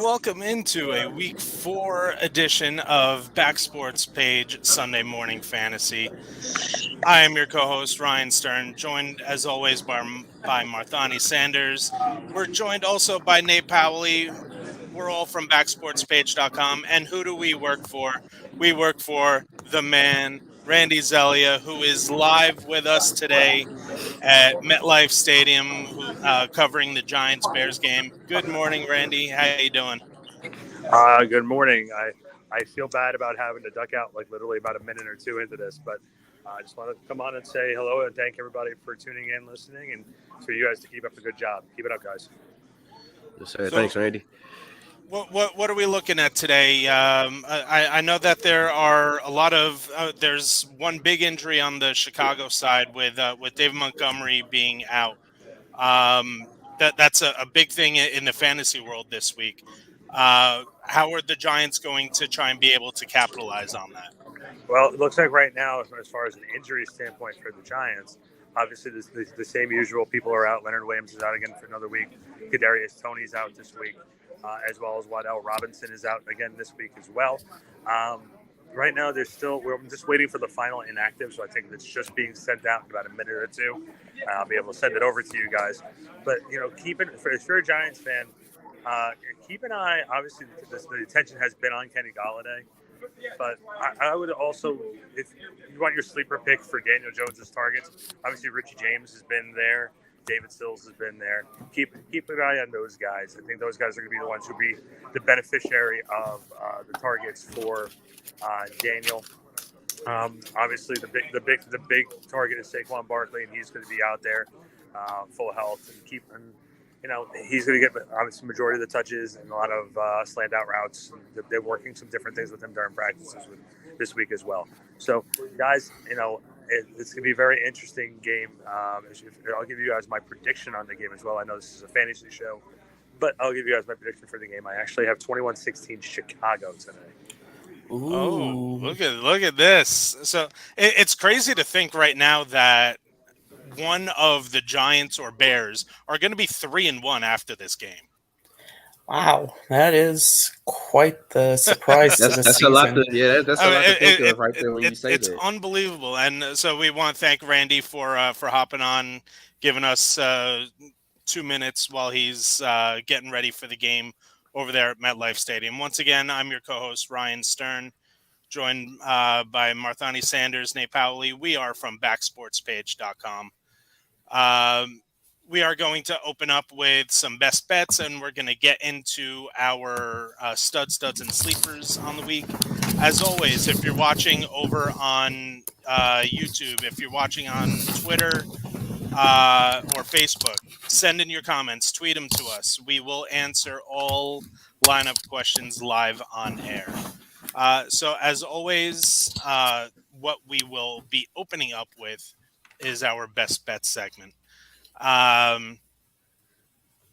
Welcome into a Week 4 edition of Back Sports Page Sunday Morning Fantasy. I am your co-host, Ryan Stern, joined as always by Marthani Sanders. We're joined also by Nate Powley. We're all from backsportspage.com. And who do we work for? We work for the man, Randy Zelia, who is live with us today at MetLife Stadium, covering the Giants-Bears game. Good morning, Randy. How you doing? Good morning. I feel bad about having to duck out like literally about a minute or two into this, but I just want to come on and say hello and thank everybody for tuning in, listening, and for you guys to keep up a good job. Keep it up, guys. Yes, sir. Thanks, Randy. What are we looking at today? I know that there are a lot of there's one big injury on the Chicago side with David Montgomery being out. That's a big thing in the fantasy world this week. How are the Giants going to try and be able to capitalize on that? Well, it looks like right now, as far as an injury standpoint for the Giants, obviously the same usual people are out. Leonard Williams is out again for another week. Kadarius Toney's out this week, as well as Waddell Robinson is out again this week as well. Right now, we're just waiting for the final inactive, so I think it's just being sent out in about a minute or two. I'll be able to send it over to you guys. But, if you're a Giants fan, keep an eye. Obviously, the attention has been on Kenny Golladay. But I would also, if you want your sleeper pick for Daniel Jones's targets, obviously Richie James has been there. David Sills has been there. Keep an eye on those guys. I think those guys are going to be the ones who will be the beneficiary of the targets for Daniel. Obviously, the big target is Saquon Barkley, and he's going to be out there full health and he's going to get obviously majority of the touches and a lot of slant out routes. They're working some different things with him during practices this week as well. So, guys, it's going to be a very interesting game. I'll give you guys my prediction on the game as well. I know this is a fantasy show, but I'll give you guys my prediction for the game. I actually have 21-16 Chicago today. Ooh. Oh, look at this. So it's crazy to think right now that one of the Giants or Bears are going to be 3-1 after this game. Wow, that is quite the surprise to the that's season. A lot to think of right there when you say it's that. It's unbelievable, and so we want to thank Randy for hopping on, giving us 2 minutes while he's getting ready for the game over there at MetLife Stadium. Once again, I'm your co-host Ryan Stern, joined by Marthani Sanders, Nate Powley. We are from backsportspage.com. We are going to open up with some best bets, and we're going to get into our studs, and sleepers on the week. As always, if you're watching over on YouTube, if you're watching on Twitter or Facebook, send in your comments, tweet them to us. We will answer all lineup questions live on air. So as always, what we will be opening up with is our best bet segment.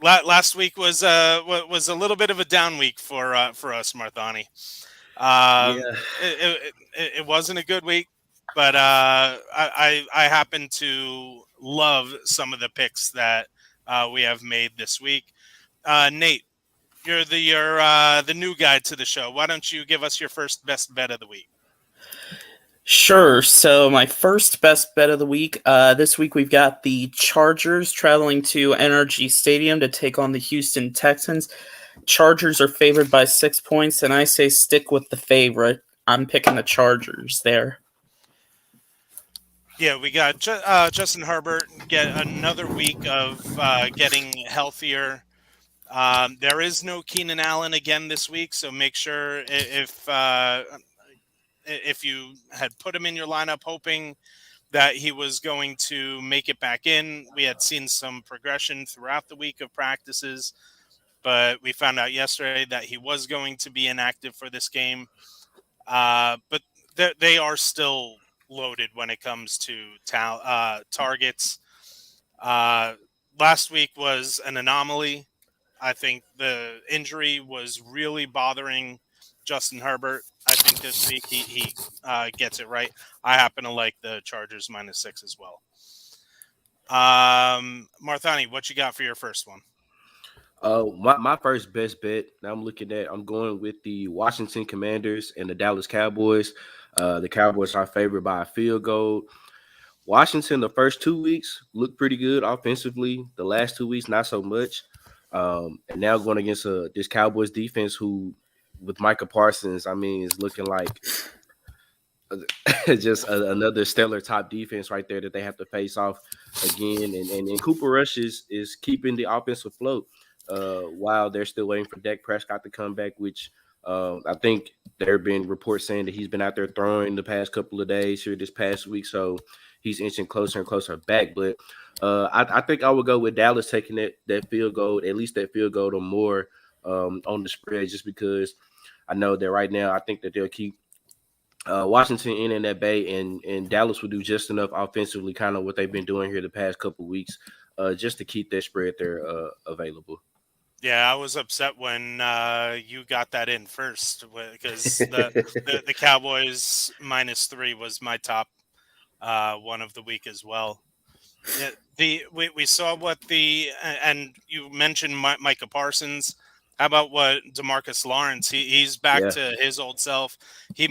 Last week was a little bit of a down week for us, Marthani. It wasn't a good week, but I happen to love some of the picks that we have made this week. Nate, you're the new guy to the show. Why don't you give us your first best bet of the week? Sure. So my first best bet of the week, this week we've got the Chargers traveling to NRG Stadium to take on the Houston Texans. Chargers are favored by 6 points, and I say stick with the favorite. I'm picking the Chargers there. Yeah, we got Justin Herbert get another week of getting healthier. There is no Keenan Allen again this week, so make sure if you had put him in your lineup hoping that he was going to make it back in. We had seen some progression throughout the week of practices, but we found out yesterday that he was going to be inactive for this game. But they are still loaded when it comes to targets. Last week was an anomaly. I think the injury was really bothering Justin Herbert. I think this week he gets it right. I happen to like the Chargers -6 as well. Marthani, what you got for your first one? My first best bet that I'm going with the Washington Commanders and the Dallas Cowboys. The Cowboys are favored by a field goal. Washington, the first 2 weeks looked pretty good offensively. The last 2 weeks, not so much. And now going against this Cowboys defense, who with Micah Parsons, I mean, is looking like just another stellar top defense right there that they have to face off again. And Cooper Rush is keeping the offense afloat while they're still waiting for Dak Prescott to come back, which I think there have been reports saying that he's been out there throwing the past couple of days here this past week. So he's inching closer and closer back. But I think I would go with Dallas taking that field goal, at least that field goal or more on the spread, just because I know that right now I think that they'll keep Washington in that bay, and Dallas will do just enough offensively, kind of what they've been doing here the past couple of weeks, just to keep that spread there available. Yeah, I was upset when you got that in first because the Cowboys -3 was my top one of the week as well. Yeah, we saw what and you mentioned Micah Parsons. How about what Demarcus Lawrence? He's back to his old self. He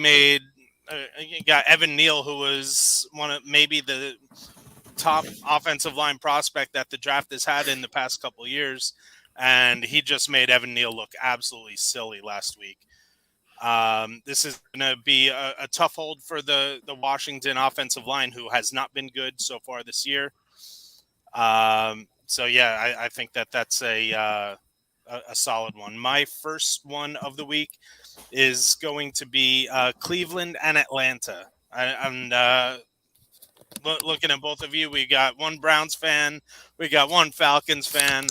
got Evan Neal, who was maybe the top offensive line prospect that the draft has had in the past couple of years. And he just made Evan Neal look absolutely silly last week. This is going to be a tough hold for the Washington offensive line, who has not been good so far this year. So, yeah, I think that's a solid one. My first one of the week is going to be Cleveland and Atlanta. I'm looking at both of you. We got one Browns fan, we got one Falcons fan.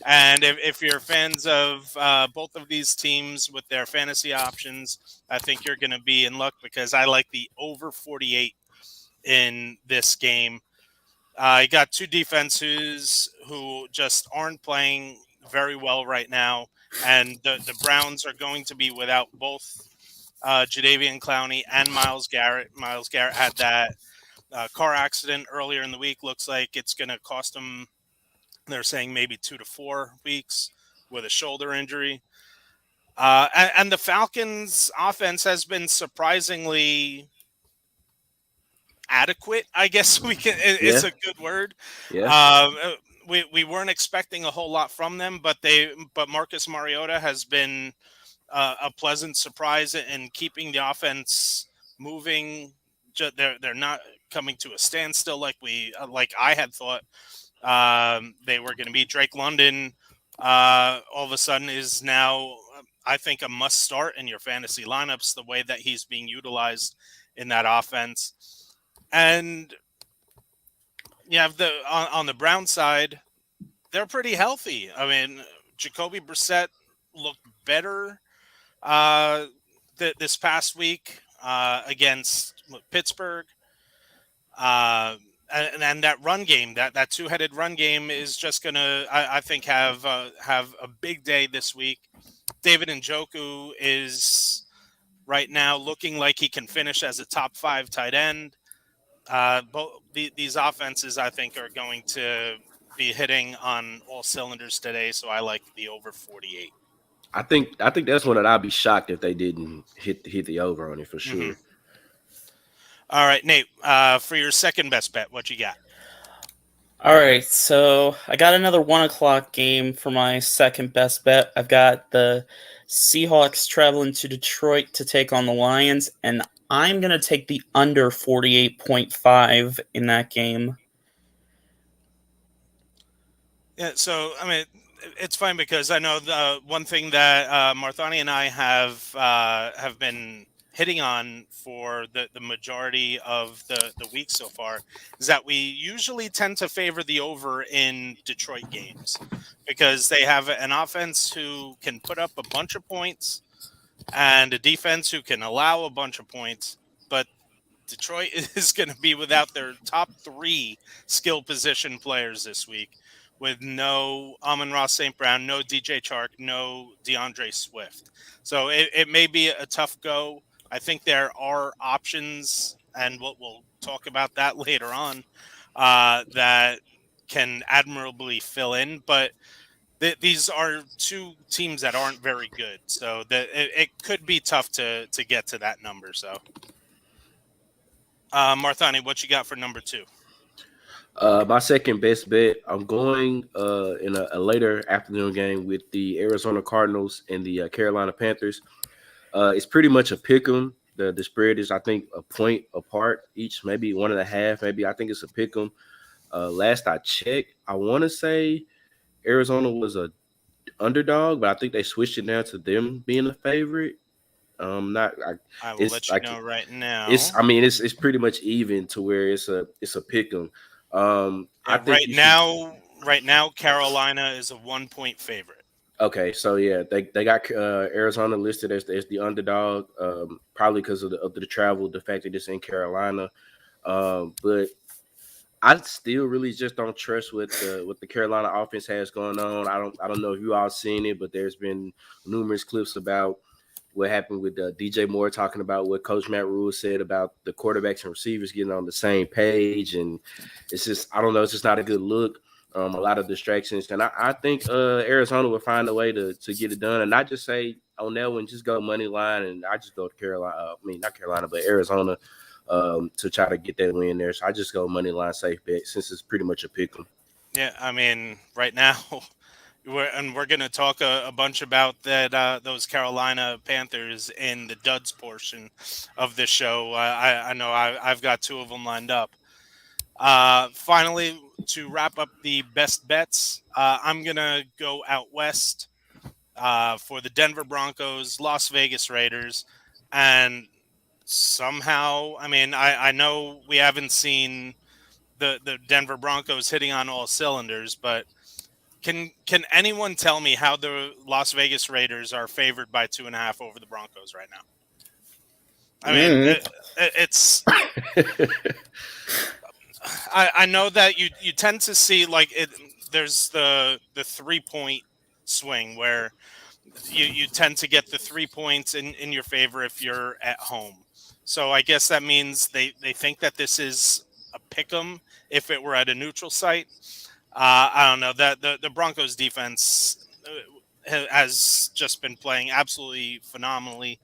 And if you're fans of both of these teams with their fantasy options, I think you're going to be in luck because I like the over 48 in this game. You got two defenses who just aren't playing very well right now. And the Browns are going to be without both Jadeveon Clowney and Myles Garrett. Myles Garrett had that car accident earlier in the week. Looks like it's going to cost him, they're saying, maybe 2 to 4 weeks with a shoulder injury. And the Falcons offense has been surprisingly adequate, I guess it's a good word. Yeah. We weren't expecting a whole lot from them, but Marcus Mariota has been a pleasant surprise in keeping the offense moving. They're not coming to a standstill like I had thought they were going to be. Drake London all of a sudden is now, I think, a must start in your fantasy lineups, the way that he's being utilized in that offense. And you have on the Brown side, they're pretty healthy. I mean, Jacoby Brissette looked better this past week against Pittsburgh. And that run game, that two-headed run game is just going to, I think, have a big day this week. David Njoku is right now looking like he can finish as a top 5 tight end. Both these offenses, I think, are going to be hitting on all cylinders today, so I like the over 48. I think that's one that I'd be shocked if they didn't hit the over on it for sure. Mm-hmm. All right, Nate, for your second best bet, what you got? All right, so I got another 1 o'clock game for my second best bet. I've got the Seahawks traveling to Detroit to take on the Lions, and I'm going to take the under 48.5 in that game. Yeah, so, I mean, it's fine because I know the one thing that Marthani and I have been hitting on for the majority of the week so far is that we usually tend to favor the over in Detroit games because they have an offense who can put up a bunch of points and a defense who can allow a bunch of points, but Detroit is going to be without their top 3 skill position players this week, with no Amon-Ra St. Brown, no DJ Chark, no DeAndre Swift. So it may be a tough go. I think there are options, and we'll talk about that later on, that can admirably fill in. But these are two teams that aren't very good, so it could be tough to get to that number. So, Marthani, what you got for number 2? My second best bet, I'm going in a later afternoon game with the Arizona Cardinals and the Carolina Panthers. It's pretty much a pick 'em. The spread is, I think, a point apart each, maybe 1.5. Maybe I think it's a pick 'em. Last I checked, I want to say Arizona was a underdog, but I think they switched it now to them being a favorite. I will let you know right now. It's pretty much even to where it's a pick 'em. I think right now, Carolina is a 1-point favorite. Okay, so yeah, they got Arizona listed as the underdog, probably because of the travel, the fact that it's in Carolina. But I still really just don't trust what the Carolina offense has going on. I don't know if you all seen it, but there's been numerous clips about what happened with DJ Moore talking about what Coach Matt Rule said about the quarterbacks and receivers getting on the same page, and it's just, I don't know, it's just not a good look. A lot of distractions, and I think Arizona will find a way to get it done, and not just say on that one, just go money line, and I just go to Carolina. Not Carolina, but Arizona to try to get that win there. So I just go money line safe bet since it's pretty much a pick 'em. Yeah, I mean, right now, we're going to talk a bunch about that those Carolina Panthers in the duds portion of the show. I know I've got 2 of them lined up. Finally, to wrap up the best bets, I'm going to go out west for the Denver Broncos, Las Vegas Raiders, and somehow, I mean, I know we haven't seen the Denver Broncos hitting on all cylinders, but can anyone tell me how the Las Vegas Raiders are favored by 2.5 over the Broncos right now? I mean, it's... I know that you tend to see there's the 3-point swing where you tend to get the 3 points in your favor if you're at home. So I guess that means they think that this is a pick 'em if it were at a neutral site. I don't know, that the Broncos defense has just been playing absolutely phenomenally.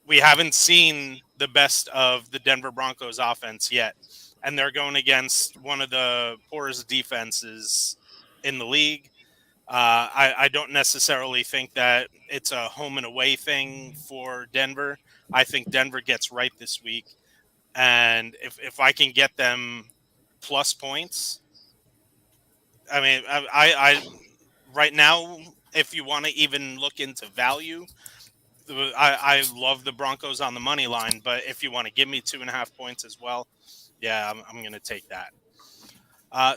We haven't seen the best of the Denver Broncos offense yet, and they're going against one of the poorest defenses in the league. I don't necessarily think that it's a home and away thing for Denver. I think Denver gets right this week, and if I can get them plus points, I mean, I right now, if you want to even look into value, I love the Broncos on the money line, but if you want to give me 2.5 points as well, yeah, I'm going to take that.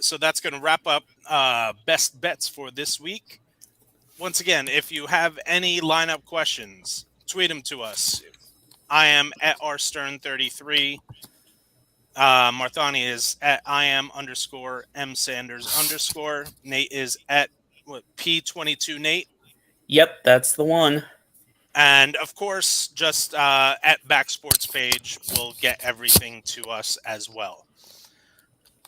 So that's going to wrap up best bets for this week. Once again, if you have any lineup questions, tweet them to us. I am at rstern33. Marthani is at IM_M_Sanders_. Nate is at P22 Nate. Yep, that's the one. And of course, just at Backsports page will get everything to us as well.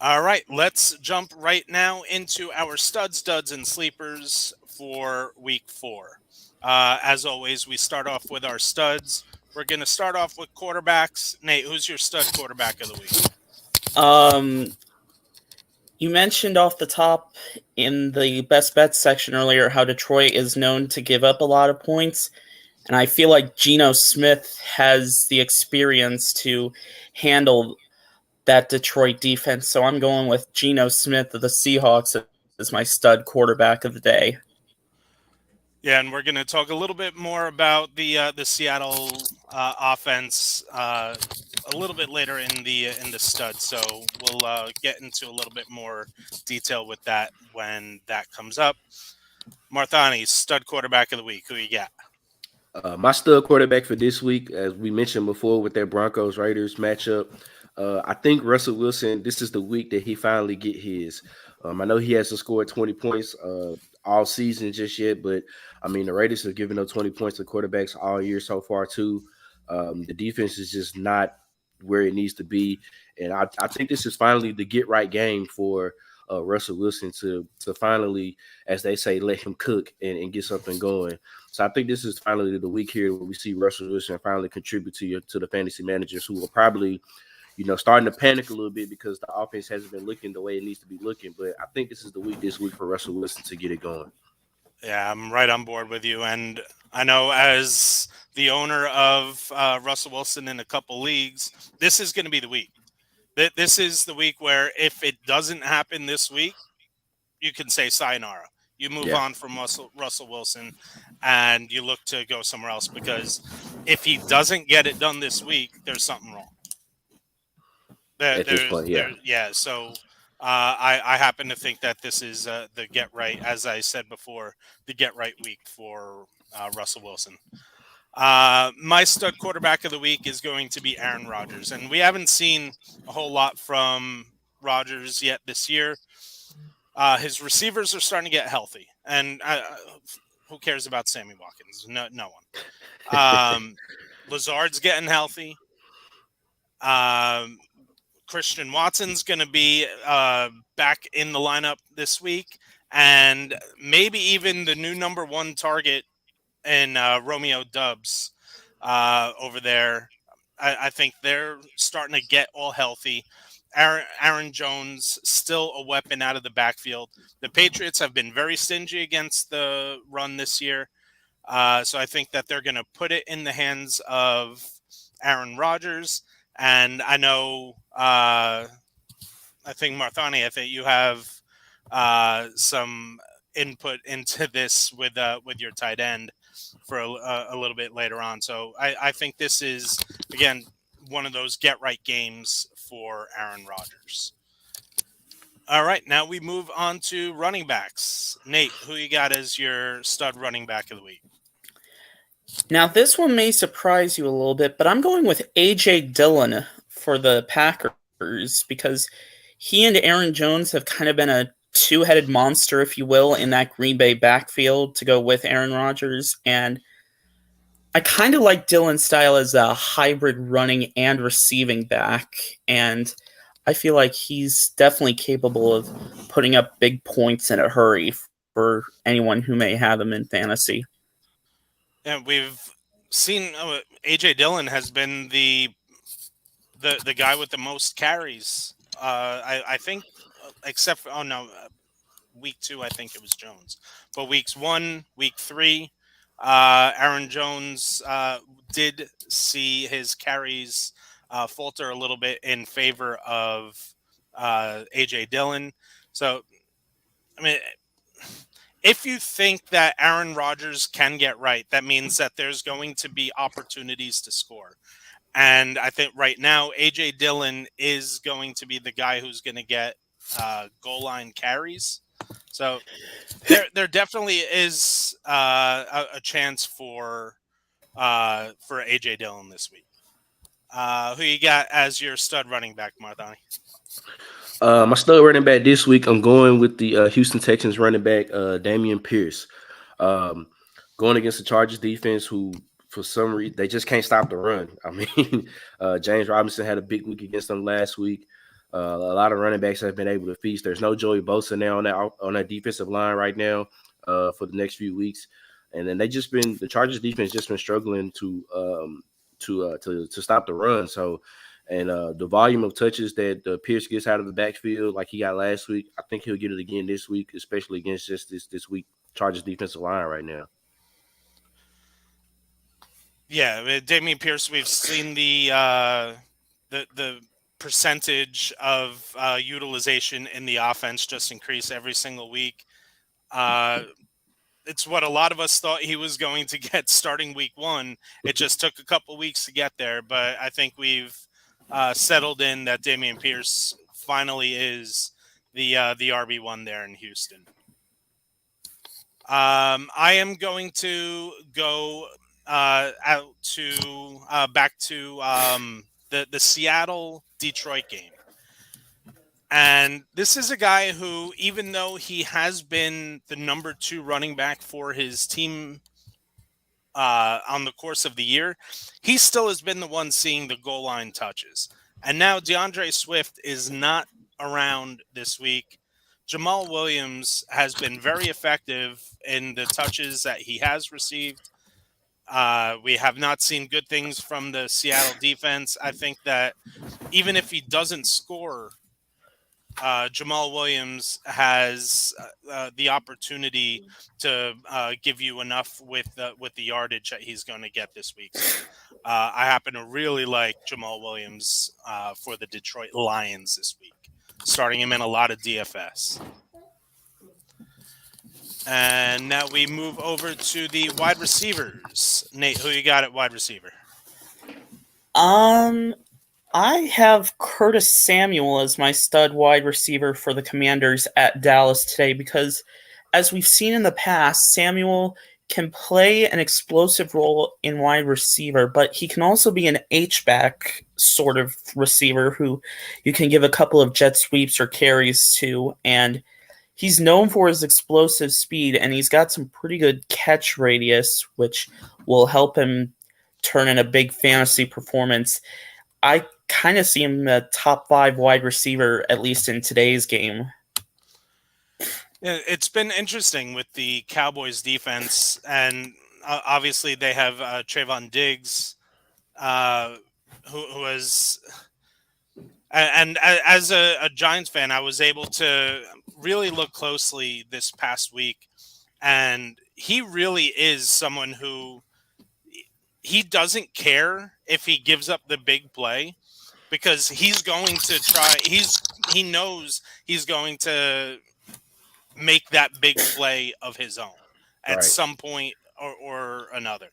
All right, let's jump right now into our studs, duds, and sleepers for week 4. As always, we start off with our studs. We're going to start off with quarterbacks. Nate, who's your stud quarterback of the week? You mentioned off the top in the best bets section earlier how Detroit is known to give up a lot of points. And I feel like Gino Smith has the experience to handle that Detroit defense. So I'm going with Gino Smith of the Seahawks as my stud quarterback of the day. Yeah, and we're going to talk a little bit more about the Seattle offense a little bit later in the stud. So we'll get into a little bit more detail with that when that comes up. Marthani, stud quarterback of the week. Who you got? My stud quarterback for this week, as we mentioned before with that Broncos-Raiders matchup, I think Russell Wilson, this is the week that he finally get his. I know he hasn't scored 20 points all season just yet, but, I mean, the Raiders have given up 20 points to quarterbacks all year so far, too. The defense is just not where it needs to be, and I think this is finally the get-right game for Russell Wilson to finally, as they say, let him cook and get something going. So I think this is finally the week here where we see Russell Wilson finally contribute to the fantasy managers who will probably, starting to panic a little bit because the offense hasn't been looking the way it needs to be looking. But I think this is the week this week for Russell Wilson to get it going. Yeah, I'm right on board with you. And I know as the owner of Russell Wilson in a couple leagues, this is going to be the week. This is the week where if it doesn't happen this week, you can say sayonara. You move on from Russell Wilson and you look to go somewhere else, because if he doesn't get it done this week, there's something wrong. At this point, So I happen to think that this is the get right, as I said before, the get right week for Russell Wilson. My stud quarterback of the week is going to be Aaron Rodgers, and we haven't seen a whole lot from Rodgers yet this year. His receivers are starting to get healthy, and who cares about Sammy Watkins? No one. Lazard's getting healthy. Christian Watson's going to be back in the lineup this week, and maybe even the new number one target in Romeo Doubs over there. I think they're starting to get all healthy. Aaron Jones, still a weapon out of the backfield. The Patriots have been very stingy against the run this year. So I think that they're going to put it in the hands of Aaron Rodgers. And I know, I think Marthani, I think you have some input into this with your tight end for a little bit later on. So I think this is, again, one of those get right games for Aaron Rodgers. All right, now we move on to running backs. Nate, who you got as your stud running back of the week? Now, this one may surprise you a little bit, but I'm going with A.J. Dillon for the Packers because he and Aaron Jones have kind of been a two-headed monster, if you will, in that Green Bay backfield to go with Aaron Rodgers. And I kind of like Dillon's style as a hybrid running and receiving back. And I feel like he's definitely capable of putting up big points in a hurry for anyone who may have him in fantasy. And we've seen A.J. Dillon has been the guy with the most carries. I think, except for, week 2, I think it was Jones. But weeks 1, week 3, Aaron Jones did see his carries falter a little bit in favor of A.J. Dillon. So, I mean, if you think that Aaron Rodgers can get right, that means that there's going to be opportunities to score. And I think right now, A.J. Dillon is going to be the guy who's going to get goal line carries. So there definitely is a chance for A.J. Dillon this week. Who you got as your stud running back, Marthani? My stud running back this week, I'm going with the Houston Texans running back, Damien Pierce. Going against the Chargers defense, who for some reason they just can't stop the run. I mean, James Robinson had a big week against them last week. A lot of running backs have been able to feast. There's no Joey Bosa now on that defensive line right now for the next few weeks, and then the Chargers defense just been struggling to stop the run. So. And the volume of touches that Pierce gets out of the backfield, like he got last week, I think he'll get it again this week, especially against just this week Chargers defensive line right now. Yeah, Damien Pierce, we've seen the percentage of utilization in the offense just increase every single week. It's what a lot of us thought he was going to get starting week 1. It just took a couple weeks to get there, but I think we've settled in that Damien Pierce finally is the RB1 there in Houston. I am going to go back to the Seattle-Detroit game. And this is a guy who, even though he has been the number 2 running back for his team on the course of the year, he still has been the one seeing the goal line touches. And now DeAndre Swift is not around this week Jamal Williams has been very effective in the touches that he has received. We have not seen good things from the Seattle defense. I think that even if he doesn't score, Jamal Williams has the opportunity to give you enough with the yardage that he's going to get this week. So I happen to really like Jamal Williams for the Detroit Lions this week, starting him in a lot of DFS. And now we move over to the wide receivers. Nate, who you got at wide receiver? I have Curtis Samuel as my stud wide receiver for the Commanders at Dallas today because, as we've seen in the past, Samuel can play an explosive role in wide receiver, but he can also be an H-back sort of receiver who you can give a couple of jet sweeps or carries to, and he's known for his explosive speed, and he's got some pretty good catch radius, which will help him turn in a big fantasy performance. I kind of see him a top 5 wide receiver, at least in today's game. Yeah, it's been interesting with the Cowboys defense, and obviously they have Trayvon Diggs, who was, and as a Giants fan, I was able to really look closely this past week, and he really is someone who he doesn't care if he gives up the big play because he's going to try. He knows he's going to make that big play of his own at some point or another.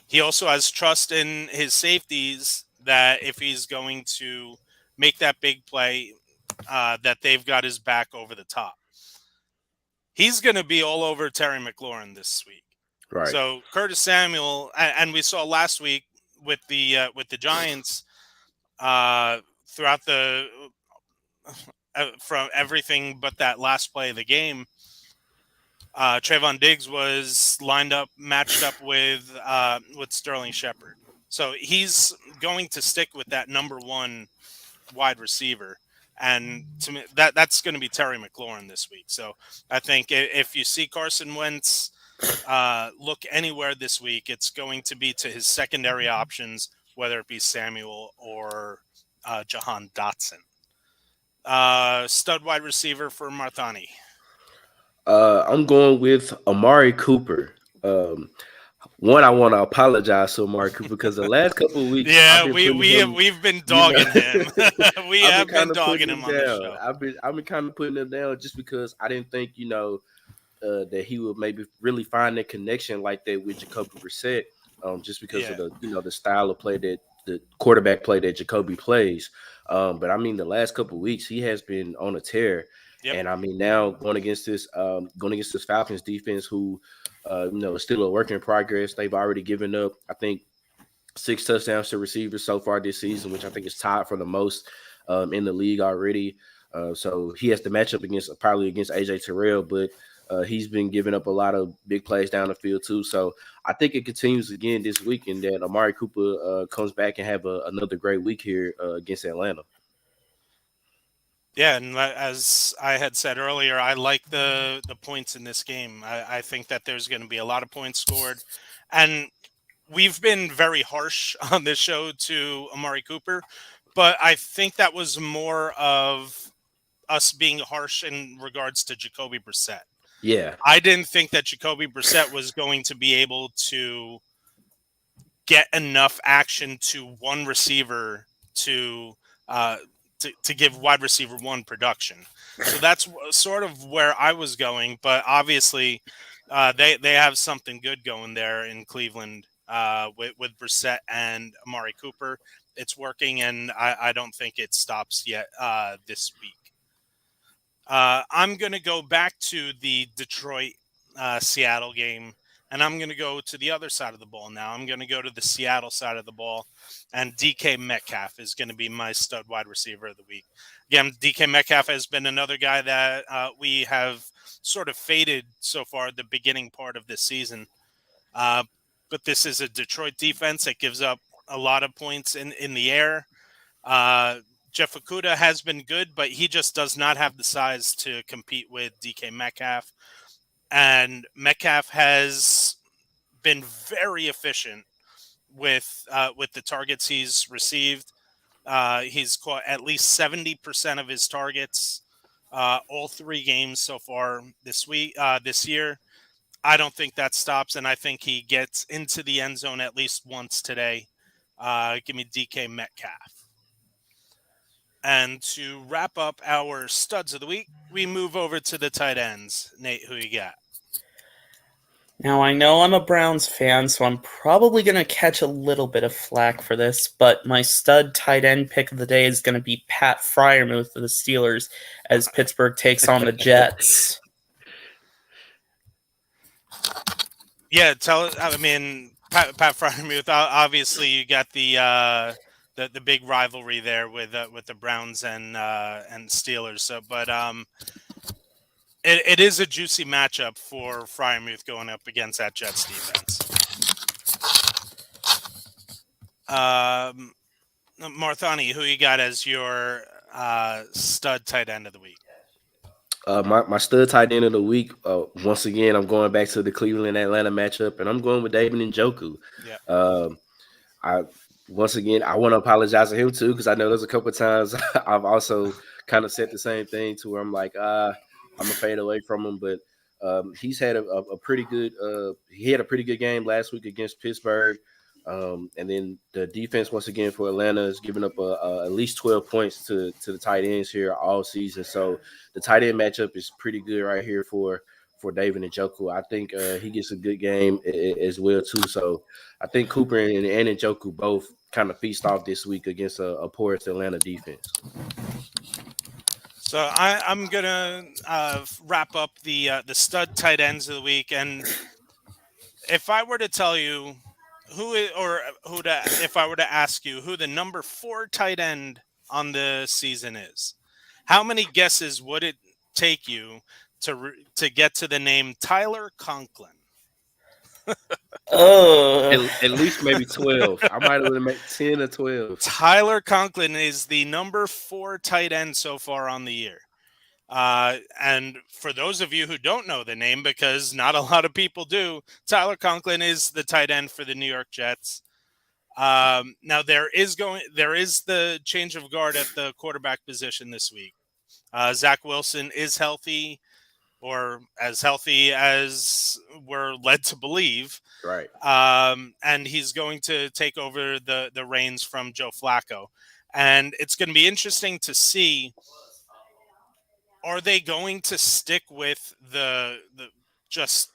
He also has trust in his safeties that if he's going to make that big play, that they've got his back over the top. He's going to be all over Terry McLaurin this week. Right. So Curtis Samuel, and we saw last week with the Giants, throughout the from everything but that last play of the game, Trayvon Diggs was matched up with Sterling Shepard. So he's going to stick with that number 1 wide receiver. And to me, that's going to be Terry McLaurin this week. So I think if you see Carson Wentz look anywhere this week, it's going to be to his secondary options, whether it be Samuel or Jahan Dotson. Stud wide receiver for Marthani. I'm going with Amari Cooper. One, I want to apologize to Amari Cooper because the last couple of weeks, we've been dogging him. We have been dogging him on the show. I've been kind of putting him down just because I didn't think that he would maybe really find a connection like that with Jacoby Brissette, just because of the style of play that the quarterback play that Jacoby plays. But I mean, the last couple of weeks he has been on a tear. Yep. And I mean, now going against this Falcons defense, who is still a work in progress. They've already given up, I think, 6 touchdowns to receivers so far this season, which I think is tied for the most in the league already. So he has to match up probably against AJ Terrell, but he's been giving up a lot of big plays down the field too. So I think it continues again this week, and that Amari Cooper comes back and have another great week here against Atlanta. Yeah, and as I had said earlier, I like the points in this game. I think that there's going to be a lot of points scored. And we've been very harsh on this show to Amari Cooper, but I think that was more of us being harsh in regards to Jacoby Brissett. Yeah. I didn't think that Jacoby Brissett was going to be able to get enough action to one receiver to give wide receiver 1 production. So that's sort of where I was going. But obviously, they have something good going there in Cleveland with Brissett and Amari Cooper. It's working, and I don't think it stops yet this week. I'm going to go back to the Detroit-Seattle game, and I'm going to go to the other side of the ball now. I'm going to go to the Seattle side of the ball, and DK Metcalf is going to be my stud wide receiver of the week. Again, DK Metcalf has been another guy that we have sort of faded so far at the beginning part of this season. But this is a Detroit defense that gives up a lot of points in the air. Jeff Okudah has been good, but he just does not have the size to compete with DK Metcalf. And Metcalf has been very efficient with the targets he's received. He's caught at least 70% of his targets all 3 games so far this year. I don't think that stops, and I think he gets into the end zone at least once today. Give me DK Metcalf. And to wrap up our studs of the week, we move over to the tight ends. Nate, who you got? Now, I know I'm a Browns fan, so I'm probably going to catch a little bit of flack for this, but my stud tight end pick of the day is going to be Pat Freiermuth of the Steelers as Pittsburgh takes on the Jets. Yeah, Pat Freiermuth, obviously you got the big rivalry there with the Browns and Steelers. So, but it is a juicy matchup for Freiermuth going up against that Jets defense. Marthani, who you got as your stud tight end of the week? My stud tight end of the week, once again, I'm going back to the Cleveland-Atlanta matchup, and I'm going with David Njoku. Yeah. I want to apologize to him, too, because I know there's a couple of times I've also kind of said the same thing to where I'm like, I'm going to fade away from him. But he's had a pretty good he had a pretty good game last week against Pittsburgh. And then the defense, once again, for Atlanta is giving up at least 12 points to the tight ends here all season. So the tight end matchup is pretty good right here for David Njoku. I think he gets a good game as well, too. So I think Cooper and Njoku both kind of feast off this week against a porous Atlanta defense. So I'm going to wrap up the stud tight ends of the week. And if I were to tell you if I were to ask you who the number 4 tight end on the season is, how many guesses would it take you to get to the name Tyler Conklin? At least maybe 12. I might have made 10 or 12. Tyler Conklin is the number 4 tight end so far on the year. And for those of you who don't know the name, because not a lot of people do, Tyler Conklin is the tight end for the New York Jets. Now there is the change of guard at the quarterback position this week. Zach Wilson is healthy, or as healthy as we're led to believe. Right. And he's going to take over the reins from Joe Flacco. And it's going to be interesting to see, are they going to stick with the just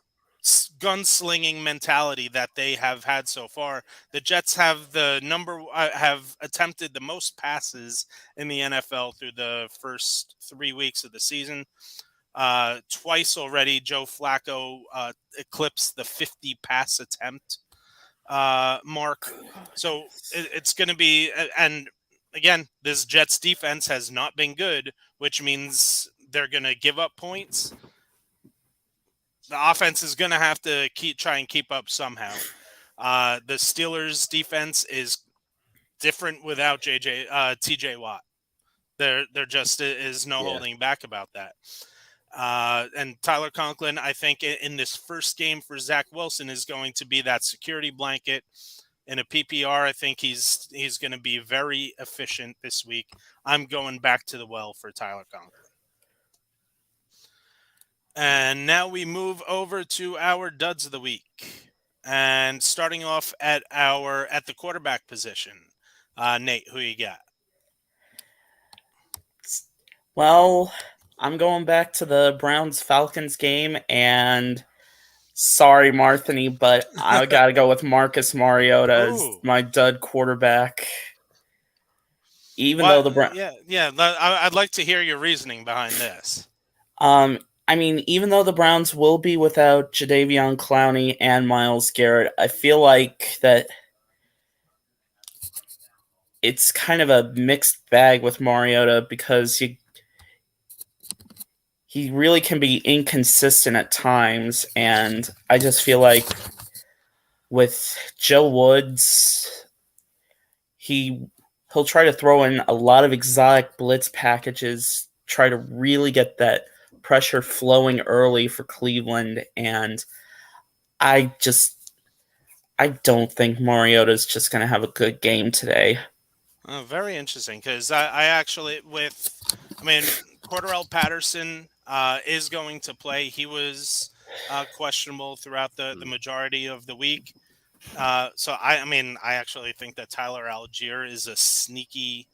gunslinging mentality that they have had so far? The Jets have have attempted the most passes in the NFL through the first 3 weeks of the season. Twice already, Joe Flacco eclipsed the 50 pass attempt mark. So it's going to be, and again, this Jets defense has not been good, which means they're going to give up points. The offense is going to have to try and keep up somehow. The Steelers defense is different without TJ Watt. There just is no holding back about that. And Tyler Conklin, I think in this first game for Zach Wilson, is going to be that security blanket. In a PPR, I think he's going to be very efficient this week. I'm going back to the well for Tyler Conklin. And now we move over to our duds of the week. And starting off at the quarterback position. Nate, who you got? Well, I'm going back to the Browns-Falcons game, and sorry, Marthany, but I got to go with Marcus Mariota as my dud quarterback. Though the I'd like to hear your reasoning behind this. Even though the Browns will be without Jadeveon Clowney and Myles Garrett, I feel like that it's kind of a mixed bag with Mariota because he really can be inconsistent at times, and I just feel like with Joe Woods, he he'll try to throw in a lot of exotic blitz packages, try to really get that pressure flowing early for Cleveland, and I don't think Mariota's just going to have a good game today. Very interesting, because I actually, Cordarrelle Patterson is going to play. He was questionable throughout the majority of the week. So I actually think that Tyler Algier is a sneaky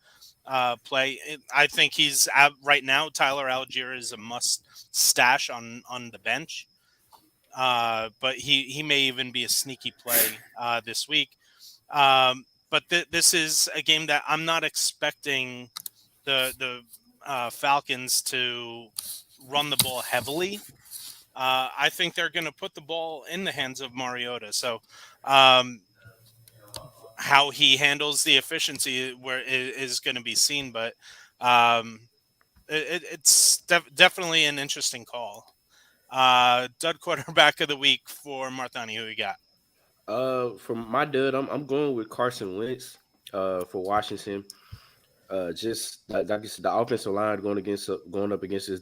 play. I think he's right now. Tyler Algier is a must stash on the bench, but he may even be a sneaky play this week. But this is a game that I'm not expecting the Falcons to run the ball heavily. I think they're going to put the ball in the hands of Mariota. So how he handles the efficiency is going to be seen, but it's definitely an interesting call. Dud quarterback of the week for Marthani. Who you got? For my dud, I'm going with Carson Wentz for Washington. Just like I said, the offensive line going up against this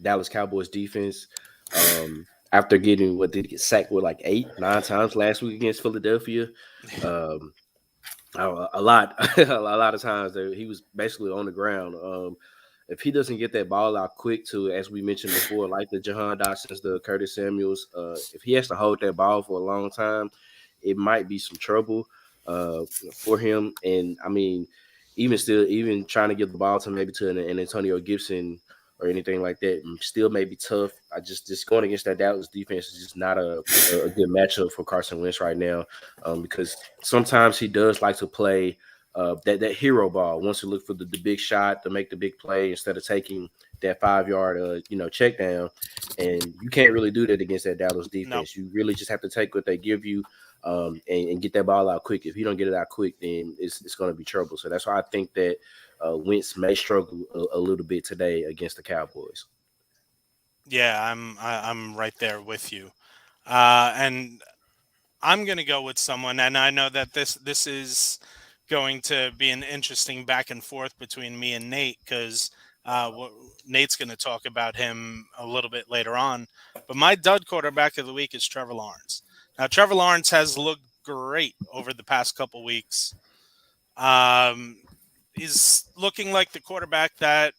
Dallas Cowboys defense. After getting did he get sacked with like 8-9 times last week against Philadelphia? A lot of times he was basically on the ground. If he doesn't get that ball out quick to, as we mentioned before, like the Jahan Dotsons, the Curtis Samuels, if he has to hold that ball for a long time, it might be some trouble for him. And I mean, even trying to get the ball to maybe to an Antonio Gibson or anything like that still may be tough. I just going against that Dallas defense is just not a good matchup for Carson Wentz right now, because sometimes he does like to play that hero ball. Wants to look for the big shot to make the big play instead of taking that 5-yard check down. And you can't really do that against that Dallas defense. No. You really just have to take what they give you and get that ball out quick. If you don't get it out quick, then it's going to be trouble. So that's why I think that Wentz may struggle a little bit today against the Cowboys. Yeah, I'm right there with you, and I'm going to go with someone. And I know that this is going to be an interesting back and forth between me and Nate, because Nate's going to talk about him a little bit later on. But my dud quarterback of the week is Trevor Lawrence. Now, Trevor Lawrence has looked great over the past couple weeks. He's looking like the quarterback that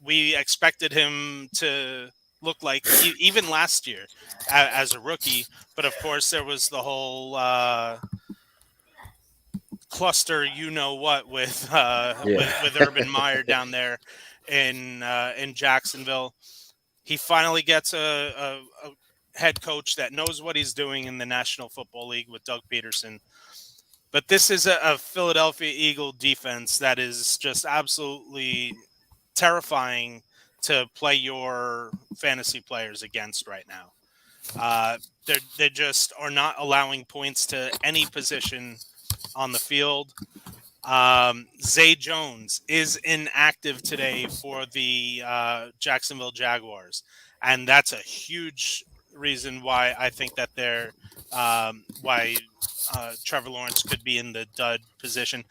we expected him to look like even last year as a rookie. But of course, there was the whole cluster, with Urban Meyer down there in Jacksonville. He finally gets a head coach that knows what he's doing in the National Football League with Doug Peterson. But this is a Philadelphia Eagle defense that is just absolutely terrifying to play your fantasy players against right now. They just are not allowing points to any position on the field. Zay Jones is inactive today for the Jacksonville Jaguars, and that's a huge reason why I think that Trevor Lawrence could be in the dud position,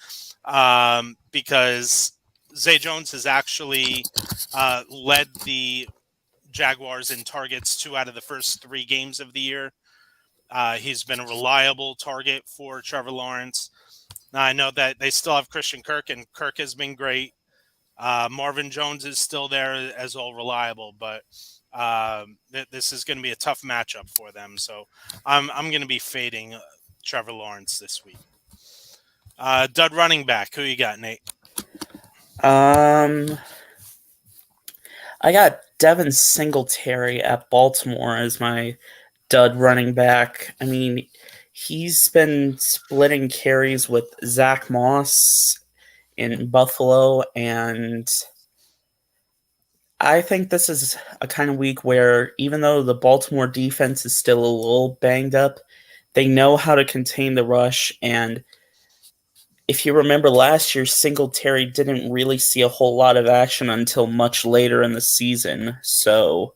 because Zay Jones has actually led the Jaguars in targets 2 out of the first 3 games of the year. He's been a reliable target for Trevor Lawrence. Now, I know that they still have Christian Kirk, and Kirk has been great. Marvin Jones is still there as all reliable, but this is going to be a tough matchup for them. So I'm going to be fading Trevor Lawrence this week. Dud running back. Who you got, Nate? I got Devin Singletary at Baltimore as my dud running back. I mean, he's been splitting carries with Zach Moss in Buffalo, and I think this is a kind of week where, even though the Baltimore defense is still a little banged up, they know how to contain the rush. And if you remember last year, Singletary didn't really see a whole lot of action until much later in the season. So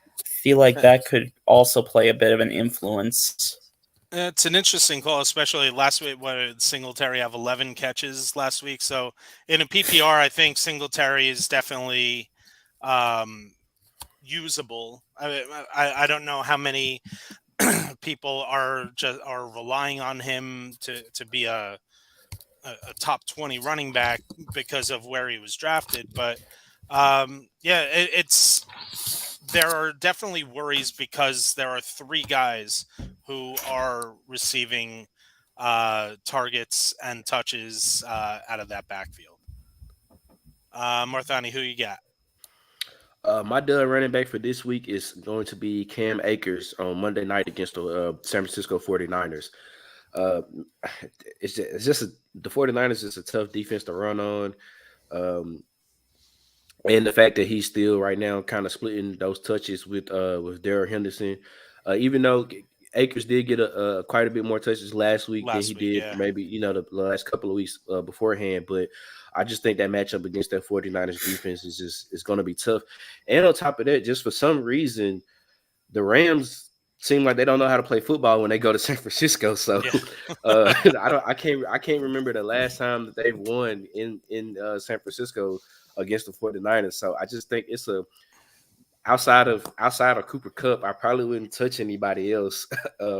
I feel like that could also play a bit of an influence. It's an interesting call, especially last week. What did Singletary have 11 catches last week? So in a PPR, I think Singletary is definitely usable. I don't know how many people are relying on him to be a top 20 running back because of where he was drafted. But there are definitely worries because there are three guys who are receiving targets and touches out of that backfield. Marthani, who you got? My dud running back for this week is going to be Cam Akers on Monday night against the San Francisco 49ers. The 49ers is a tough defense to run on. And the fact that he's still right now kind of splitting those touches with Darrell Henderson, even though Akers did get quite a bit more touches last week than he did maybe the last couple of weeks beforehand. But I just think that matchup against that 49ers defense is going to be tough. And on top of that, just for some reason, the Rams seem like they don't know how to play football when they go to San Francisco. So I can't remember the last time that they've won in San Francisco against the 49ers. So I just think it's outside of Cooper Kupp, I probably wouldn't touch anybody else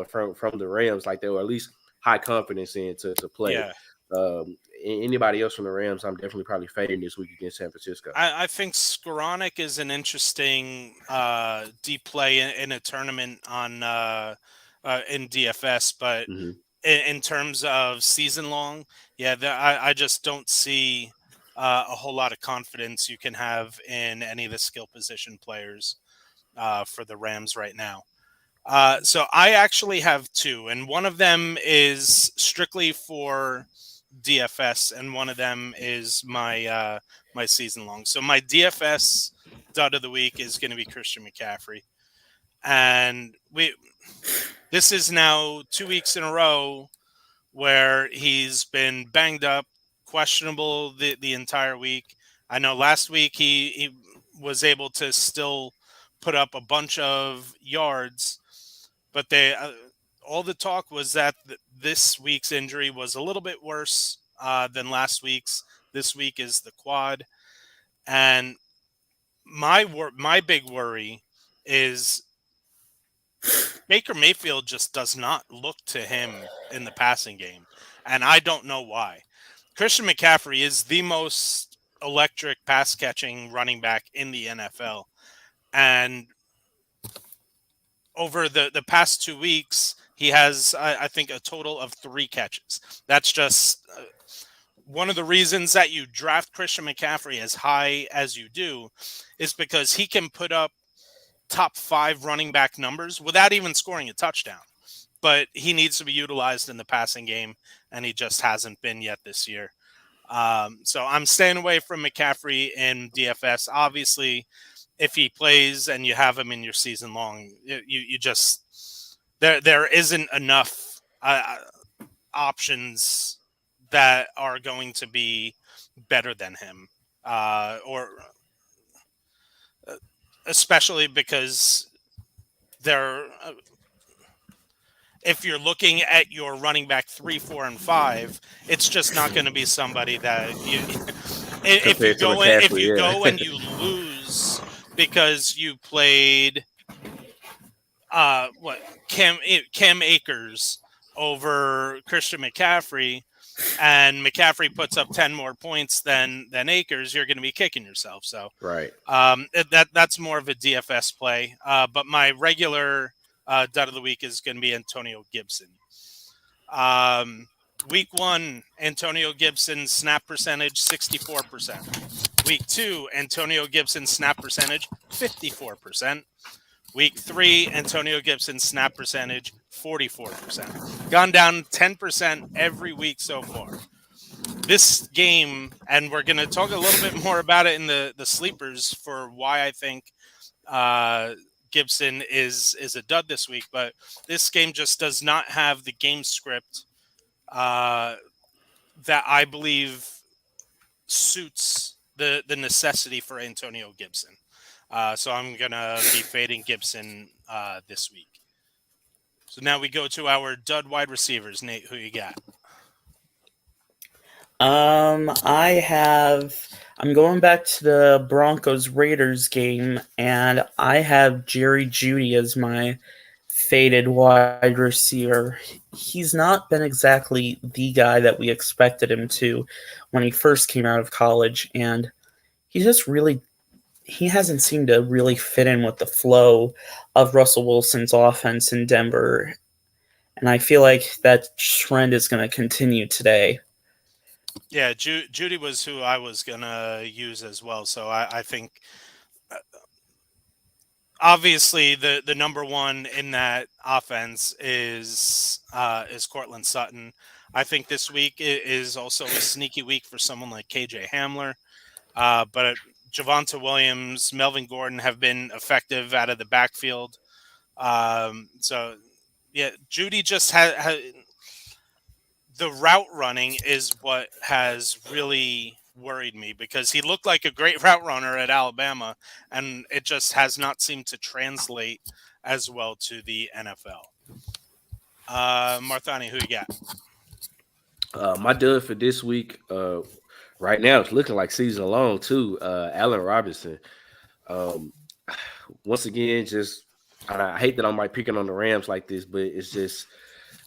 from the Rams like they were at least high confidence in to play. Yeah. Anybody else from the Rams, I'm definitely probably fading this week against San Francisco. I think Skoranek is an interesting deep play in a tournament on in DFS, but in terms of season long, I just don't see a whole lot of confidence you can have in any of the skill position players for the Rams right now. So I actually have two, and one of them is strictly for DFS, and one of them is my my season long. So my DFS dud of the week is going to be Christian McCaffrey, and this is now 2 weeks in a row where he's been banged up, questionable the entire week. I know last week he was able to still put up a bunch of yards, but all the talk was that this week's injury was a little bit worse than last week's. This week is the quad. And my big worry is Baker Mayfield just does not look to him in the passing game. And I don't know why. Christian McCaffrey is the most electric pass catching running back in the NFL. And over the past 2 weeks, he has, I think, a total of 3 catches. That's just one of the reasons that you draft Christian McCaffrey as high as you do is because he can put up top 5 running back numbers without even scoring a touchdown. But he needs to be utilized in the passing game, and he just hasn't been yet this year. So I'm staying away from McCaffrey in DFS. Obviously, if he plays and you have him in your season long, you just there isn't enough options that are going to be better than him, or especially because they're. If you're looking at your running back 3, 4, and 5, it's just not going to be somebody that you. If you go and you lose because you played Cam Akers over Christian McCaffrey, and McCaffrey puts up 10 more points than Akers, you're going to be kicking yourself. So right, that's more of a DFS play. But my regular dud of the week is going to be Antonio Gibson. Week 1, Antonio Gibson snap percentage 64%. Week 2, Antonio Gibson snap percentage 54%. Week 3, Antonio Gibson snap percentage 44%. Gone down 10% every week so far. This game, and we're going to talk a little bit more about it in the sleepers for why I think Gibson is a dud this week, but this game just does not have the game script that I believe suits the necessity for Antonio Gibson. So I'm going to be fading Gibson this week. So now we go to our dud wide receivers. Nate, who you got? I'm going back to the Broncos-Raiders game, and I have Jerry Judy as my faded wide receiver. He's not been exactly the guy that we expected him to when he first came out of college, and he hasn't seemed to really fit in with the flow of Russell Wilson's offense in Denver, and I feel like that trend is going to continue today. Yeah, Judy was who I was going to use as well. So I think obviously the number one in that offense is Cortland Sutton. I think this week is also a sneaky week for someone like KJ Hamler. But Javonte Williams, Melvin Gordon have been effective out of the backfield. So, yeah, Judy just has the route running is what has really worried me because he looked like a great route runner at Alabama, and it just has not seemed to translate as well to the NFL. Marthani, who you got? My dud for this week, right now, it's looking like season long too. Allen Robinson. Once again, just I hate that I'm like picking on the Rams like this, but it's just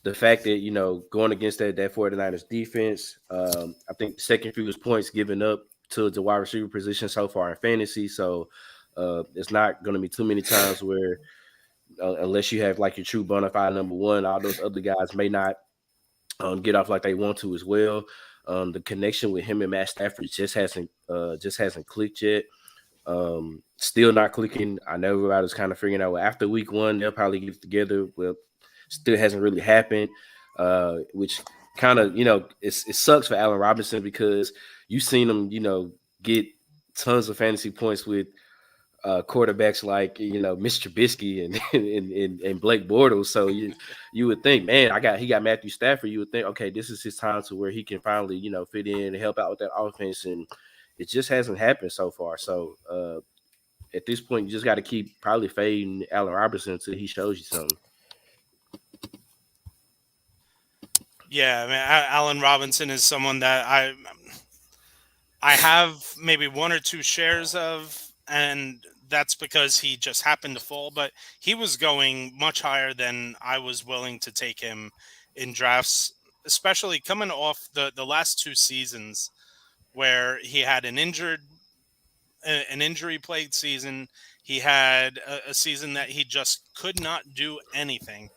the fact that, going against that 49ers defense, I think the second fewest points given up to the wide receiver position so far in fantasy. So it's not going to be too many times where unless you have like your true bona fide number one, all those other guys may not get off like they want to as well. The connection with him and Matt Stafford just hasn't clicked yet. Still not clicking. I know everybody's kind of figuring out after week one they'll probably get together. Well, still hasn't really happened, which kind of, it sucks for Allen Robinson because you've seen him, get tons of fantasy points with quarterbacks like, Mr. Trubisky and Blake Bortles. So you would think, man, he got Matthew Stafford. You would think, okay, this is his time to where he can finally, fit in and help out with that offense. And it just hasn't happened so far. So at this point, you just got to keep probably fading Allen Robinson until he shows you something. Yeah, I mean, Allen Robinson is someone that I have maybe one or two shares of, and that's because he just happened to fall. But he was going much higher than I was willing to take him in drafts, especially coming off the last two seasons where he had an injury-plagued season. He had a season that he just could not do anything.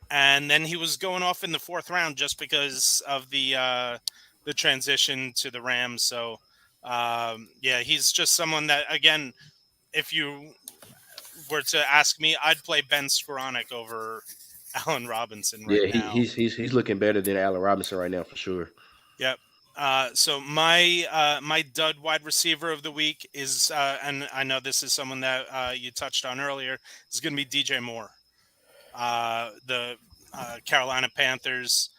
And then he was going off in the fourth round just because of the transition to the Rams. So, he's just someone that, again, if you were to ask me, I'd play Ben Skoranek over Allen Robinson right now. He's looking better than Allen Robinson right now for sure. Yep. So my dud wide receiver of the week is, and I know this is someone that you touched on earlier, is going to be DJ Moore. The Carolina Panthers,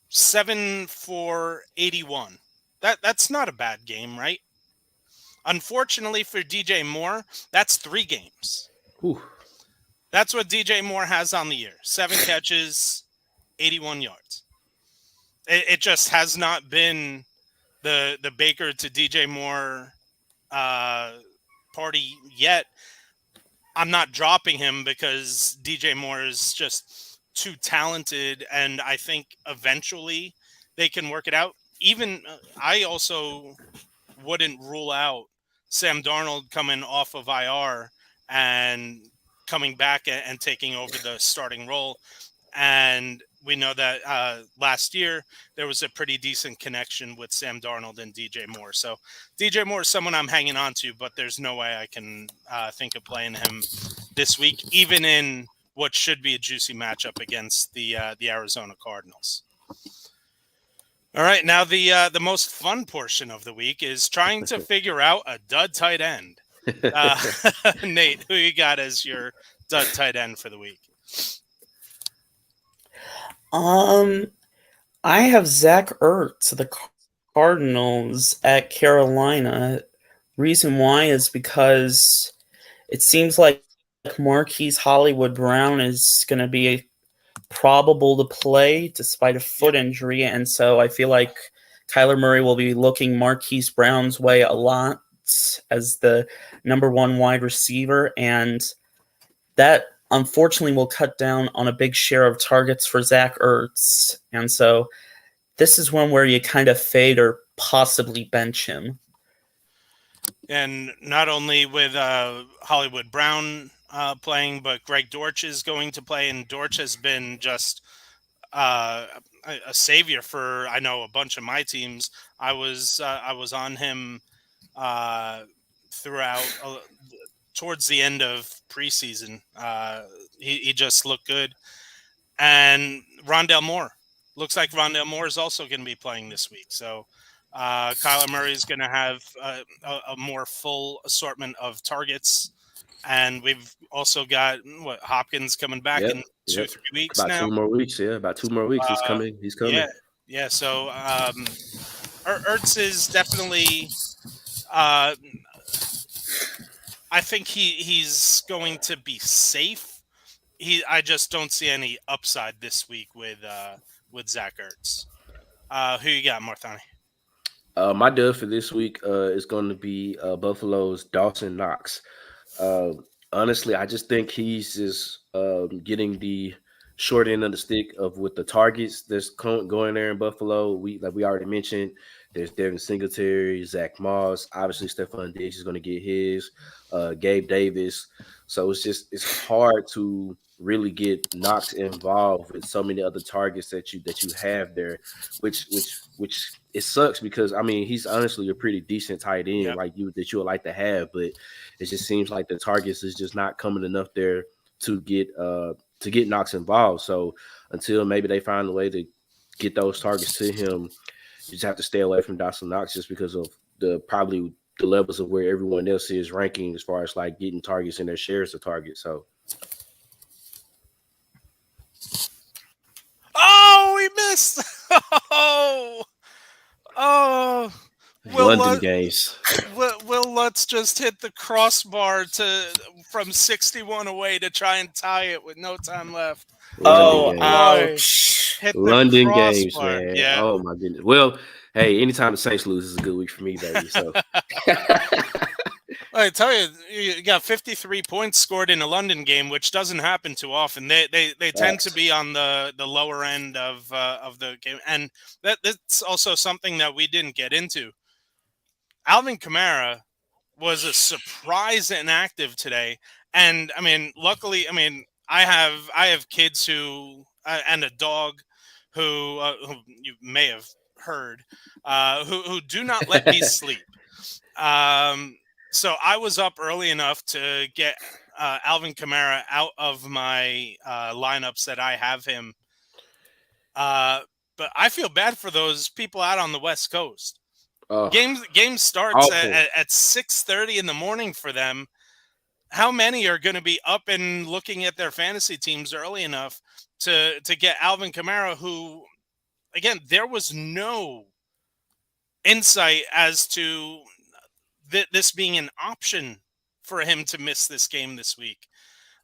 7 for 81. That's not a bad game, right? Unfortunately for DJ Moore, that's 3 games. Whew. That's what DJ Moore has on the year. 7 catches, 81 yards. It just has not been the Baker to DJ Moore party yet. I'm not dropping him because DJ Moore is just too talented, and I think eventually they can work it out. Even I also wouldn't rule out Sam Darnold coming off of IR and coming back and taking over the starting role. And we know that last year there was a pretty decent connection with Sam Darnold and DJ Moore. So DJ Moore is someone I'm hanging on to, but there's no way I can think of playing him this week, even in what should be a juicy matchup against the Arizona Cardinals. All right, now the most fun portion of the week is trying to figure out a dud tight end. Nate, who you got as your dud tight end for the week? I have Zach Ertz, the Cardinals at Carolina. Reason why is because it seems like Marquise Hollywood Brown is going to be probable to play despite a foot injury, and so I feel like Kyler Murray will be looking Marquise Brown's way a lot as the number one wide receiver, and that unfortunately will cut down on a big share of targets for Zach Ertz, and so this is one where you kind of fade or possibly bench him. And not only with Hollywood Brown playing, but Greg Dortch is going to play, and Dortch has been just a savior for, I know, a bunch of my teams. I was on him throughout towards the end of preseason. He just looked good. And Rondell Moore. Looks like Rondell Moore is also going to be playing this week. So Kyler Murray is going to have a more full assortment of targets. And we've also got Hopkins coming back in 2-3 weeks about now. 2 more weeks. Yeah, about 2 more weeks. He's coming. Yeah. So Ertz is definitely. I think he's going to be safe. I just don't see any upside this week with Zach Ertz. Who you got, Marthani? My dub for this week is going to be Buffalo's Dawson Knox. Honestly, I just think he's just getting the short end of the stick with the targets that's going there in Buffalo. Like we already mentioned, there's Devin Singletary, Zach Moss. Obviously, Stephon Diggs is going to get his. Gabe Davis. So it's hard to really get Knox involved with so many other targets that you have there, which it sucks because I mean he's honestly a pretty decent tight end that you would like to have, but it just seems like the targets is just not coming enough there to get Knox involved. So until maybe they find a way to get those targets to him, you just have to stay away from Dawson Knox just because of the levels of where everyone else is ranking as far as like getting targets and their shares of targets. So we missed. London games. Will Lutz just hit the crossbar from 61 away to try and tie it with no time left. Ouch. Hit the London crossbar. games, man. Yeah. Oh my goodness. Well, hey, anytime the Saints lose is a good week for me, baby. So I tell you, you got 53 points scored in a London game, which doesn't happen too often. They tend to be on the lower end of the game, and that's also something that we didn't get into. Alvin Kamara was a surprise inactive today, and I mean, luckily, I have kids who and a dog who you may have heard who do not let me sleep. So I was up early enough to get Alvin Kamara out of my lineups that I have him. But I feel bad for those people out on the West Coast. Game starts at 6:30 in the morning for them. How many are going to be up and looking at their fantasy teams early enough to get Alvin Kamara, who, again, there was no insight as to this being an option for him to miss this game this week.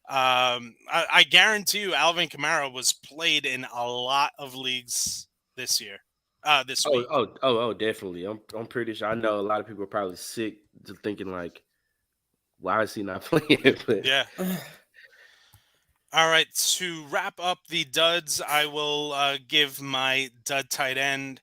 I guarantee you Alvin Kamara was played in a lot of leagues this year. This week. Oh, definitely. I'm pretty sure. I know a lot of people are probably sick to thinking like, why is he not playing? But yeah. All right. To wrap up the duds, I will give my dud tight end,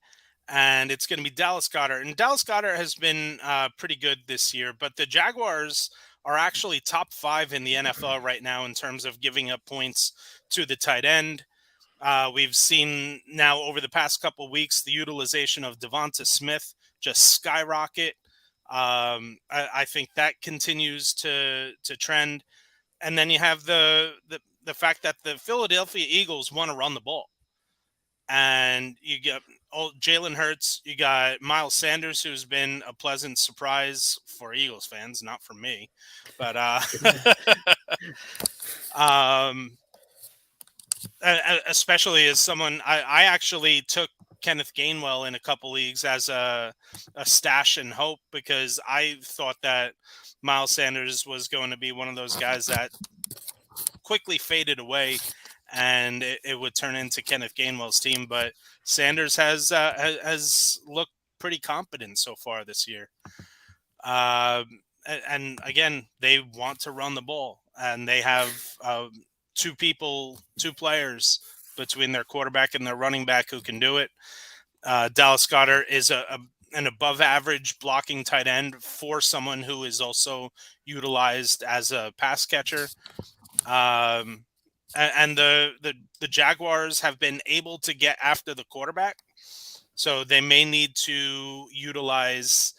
and it's going to be Dallas Goedert. And Dallas Goedert has been pretty good this year, but the Jaguars are actually top 5 in the NFL right now in terms of giving up points to the tight end. We've seen now over the past couple of weeks the utilization of Devonta Smith just skyrocket. I think that continues to trend. And then you have the fact that the Philadelphia Eagles want to run the ball. And you get Jalen Hurts, you got Miles Sanders, who's been a pleasant surprise for Eagles fans, not for me. But especially as someone, I actually took Kenneth Gainwell in a couple leagues as a stash and hope, because I thought that Miles Sanders was going to be one of those guys that quickly faded away, and it would turn into Kenneth Gainwell's team. But Sanders has looked pretty competent so far this year. And again, they want to run the ball, and they have two players between their quarterback and their running back who can do it. Dallas Goedert is an above-average blocking tight end for someone who is also utilized as a pass catcher. And the Jaguars have been able to get after the quarterback, so they may need to utilize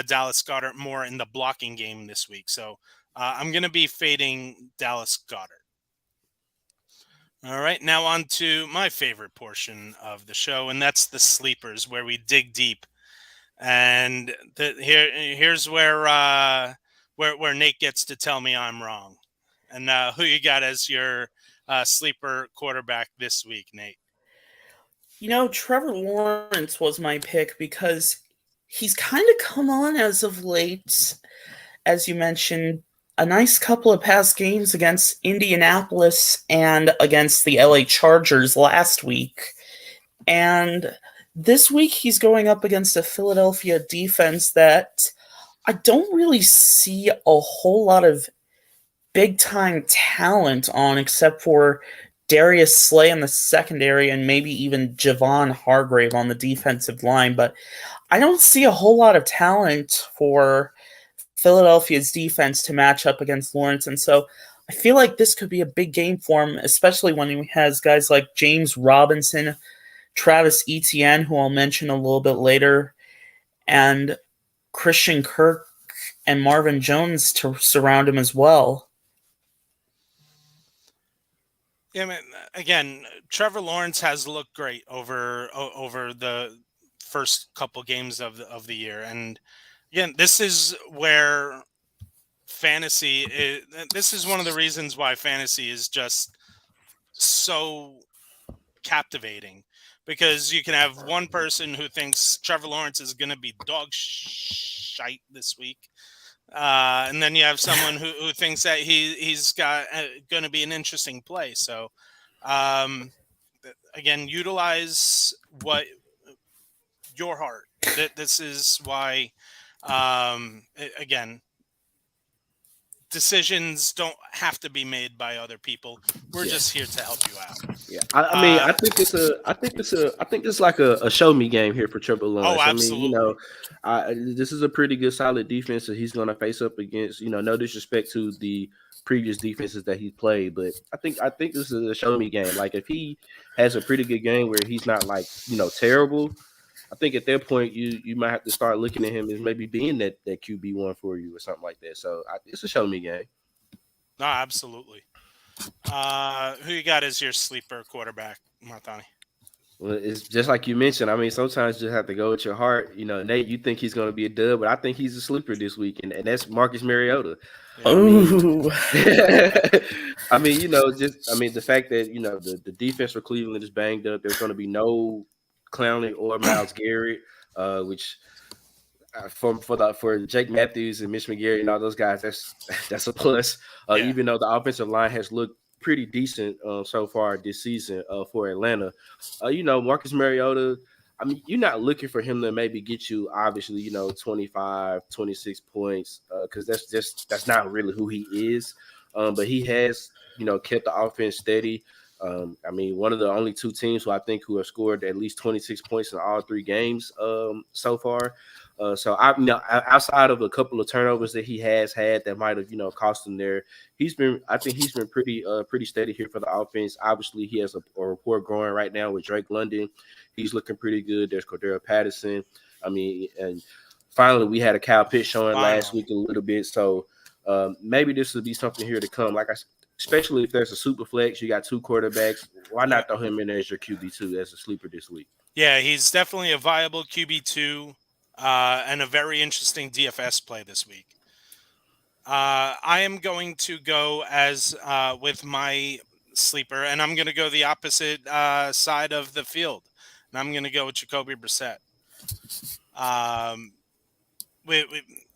Dallas Goedert more in the blocking game this week. So I'm going to be fading Dallas Goedert. All right, now on to my favorite portion of the show, and that's the sleepers, where we dig deep. And here's where Nate gets to tell me I'm wrong. And who you got as your sleeper quarterback this week, Nate? Trevor Lawrence was my pick because he's kind of come on as of late. As you mentioned, a nice couple of past games against Indianapolis and against the LA Chargers last week. And this week he's going up against a Philadelphia defense that I don't really see a whole lot of big-time talent on, except for Darius Slay in the secondary and maybe even Javon Hargrave on the defensive line. But I don't see a whole lot of talent for Philadelphia's defense to match up against Lawrence. And so I feel like this could be a big game for him, especially when he has guys like James Robinson, Travis Etienne, who I'll mention a little bit later, and Christian Kirk and Marvin Jones to surround him as well. Yeah, man, again, Trevor Lawrence has looked great over the first couple games of the year. And again, this is where this is one of the reasons why fantasy is just so captivating, because you can have one person who thinks Trevor Lawrence is going to be dog shite this week. And then you have someone who thinks that he's got going to be an interesting play. So, again, utilize what your heart. This is why, again, decisions don't have to be made by other people. We're just here to help you out. Yeah, I think it's like a show me game here for Trevor Lawrence. Oh, absolutely. This is a pretty good, solid defense that he's going to face up against. No disrespect to the previous defenses that he played, but I think this is a show me game. Like, if he has a pretty good game where he's not terrible, I think at that point you might have to start looking at him as maybe being that QB1 for you or something like that. So it's a show me game. No, absolutely. Who you got as your sleeper quarterback, Martani? Well, it's just like you mentioned. I mean, sometimes you just have to go with your heart. Nate, you think he's going to be a dub, but I think he's a sleeper this week, and that's Marcus Mariota. Oh, I mean, the fact that the defense for Cleveland is banged up. There's going to be no Clowney or Myles Garrett, which for Jake Matthews and Mitch McGarry and all those guys, that's a plus. Even though the offensive line has looked pretty decent so far this season for Atlanta, Marcus Mariota. I mean, you're not looking for him to maybe get you, obviously, 25, 26 points, because that's not really who he is. But he has, kept the offense steady. I mean, one of the only two teams who have scored at least 26 points in all three games so far. So outside of a couple of turnovers that he has had that might have, cost him there, I think he's been pretty steady here for the offense. Obviously, he has a rapport growing right now with Drake London. He's looking pretty good. There's Cordero Patterson. I mean, and finally we had a Kyle Pitts showing last week a little bit. So maybe this will be something here to come. Like especially if there's a super flex, you got two quarterbacks. Why not throw him in there as your QB2 as a sleeper this week? Yeah, he's definitely a viable QB2 and a very interesting DFS play this week. I am going to go as with my sleeper, and I'm going to go the opposite side of the field. And I'm going to go with Jacoby Brissette.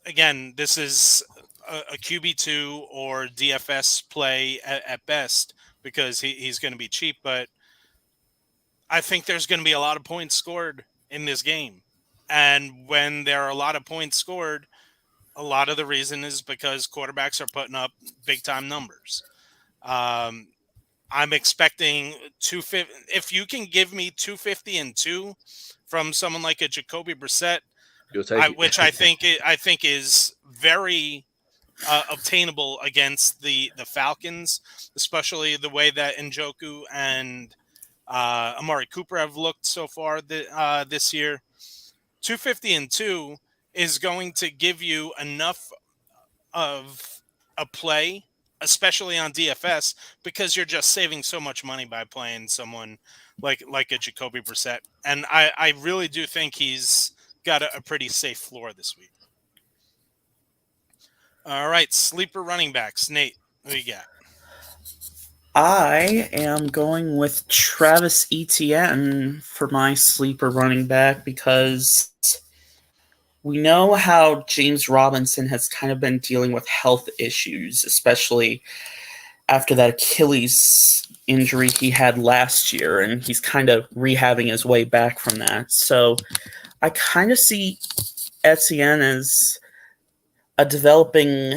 Again, this is a QB2 or DFS play at best because he's going to be cheap. But I think there's going to be a lot of points scored in this game. And when there are a lot of points scored, a lot of the reason is because quarterbacks are putting up big-time numbers. I'm expecting 250. If you can give me 250 and 2 from someone like a Jacoby Brissette, You'll take it. which I think is very obtainable against the Falcons, especially the way that Njoku and Amari Cooper have looked so far this year. 250 and 2 is going to give you enough of a play, especially on DFS, because you're just saving so much money by playing someone like a Jacoby Brissette. And I really do think he's got a pretty safe floor this week. All right, sleeper running backs. Nate, who you got? I am going with Travis Etienne for my sleeper running back because we know how James Robinson has kind of been dealing with health issues, especially after that Achilles injury he had last year, and he's kind of rehabbing his way back from that. So I kind of see Etienne as a developing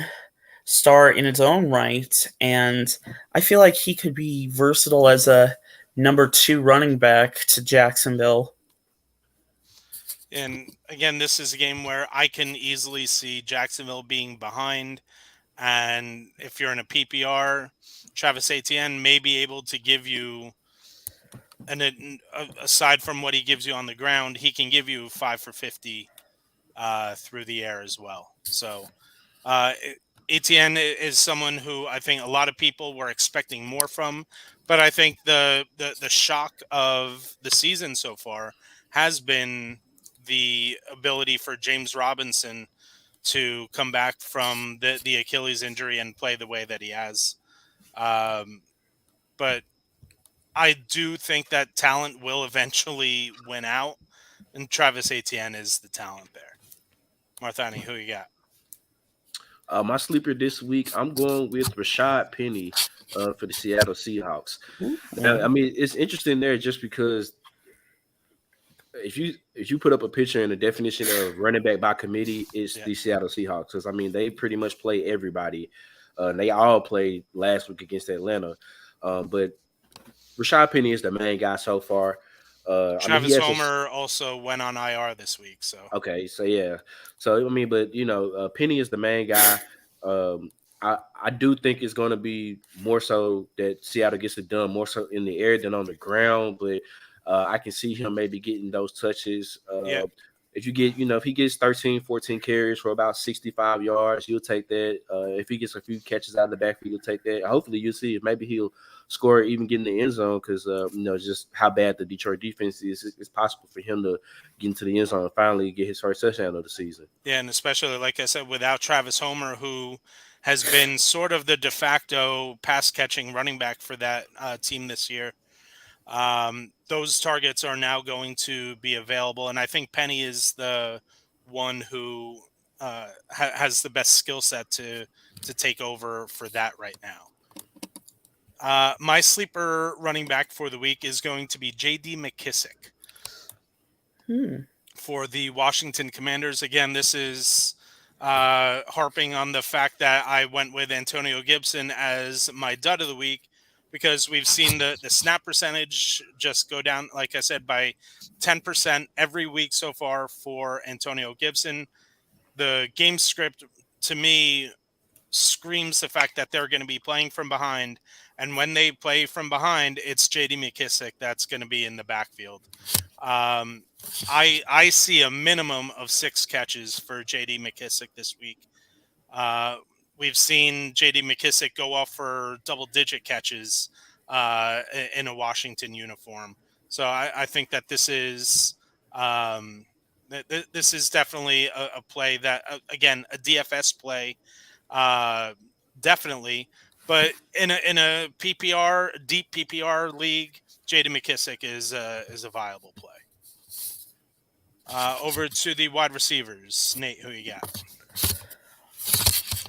star in its own right, and I feel like he could be versatile as a number 2 running back to Jacksonville. And again, this is a game where I can easily see Jacksonville being behind. And if you're in a PPR, Travis Etienne may be able to give you, aside from what he gives you on the ground, he can give you 5 for 50 through the air as well. So Etienne is someone who I think a lot of people were expecting more from, but I think the shock of the season so far has been the ability for James Robinson to come back from the Achilles injury and play the way that he has. But I do think that talent will eventually win out, and Travis Etienne is the talent there. Marthani, who you got? My sleeper this week, I'm going with Rashad Penny for the Seattle Seahawks. I mean, it's interesting there just because if you put up a picture and a definition of running back by committee, it's the Seattle Seahawks. Because, I mean, they pretty much play everybody. They all played last week against Atlanta. But Rashad Penny is the main guy so far. Travis Homer also went on IR this week. So okay, so yeah. So, I mean, but, Penny is the main guy. I do think it's going to be more so that Seattle gets it done more so in the air than on the ground. But I can see him maybe getting those touches. If you get, if he gets 13, 14 carries for about 65 yards, you'll take that. If he gets a few catches out of the backfield, you'll take that. Hopefully, you'll see if maybe he'll score, even get in the end zone because, just how bad the Detroit defense is. It's possible for him to get into the end zone and finally get his first touchdown of the season. Yeah, and especially, like I said, without Travis Homer, who has been sort of the de facto pass-catching running back for that team this year. Those targets are now going to be available, and I think Penny is the one who has the best skill set to take over for that right now. My sleeper running back for the week is going to be J.D. Mckissick for the Washington Commanders. Again, this is harping on the fact that I went with Antonio Gibson as my dud of the week, because we've seen the snap percentage just go down, like I said, by 10% every week so far for Antonio Gibson. The game script, to me, screams the fact that they're going to be playing from behind. And when they play from behind, it's J.D. Mckissick that's going to be in the backfield. I see a minimum of 6 catches for J.D. Mckissick this week. We've seen J.D. Mckissick go off for double-digit catches in a Washington uniform. So I think that this is definitely a play that, again, a DFS play, definitely. But in a PPR, deep PPR league, J.D. Mckissick is a viable play. Over to the wide receivers. Nate, who you got?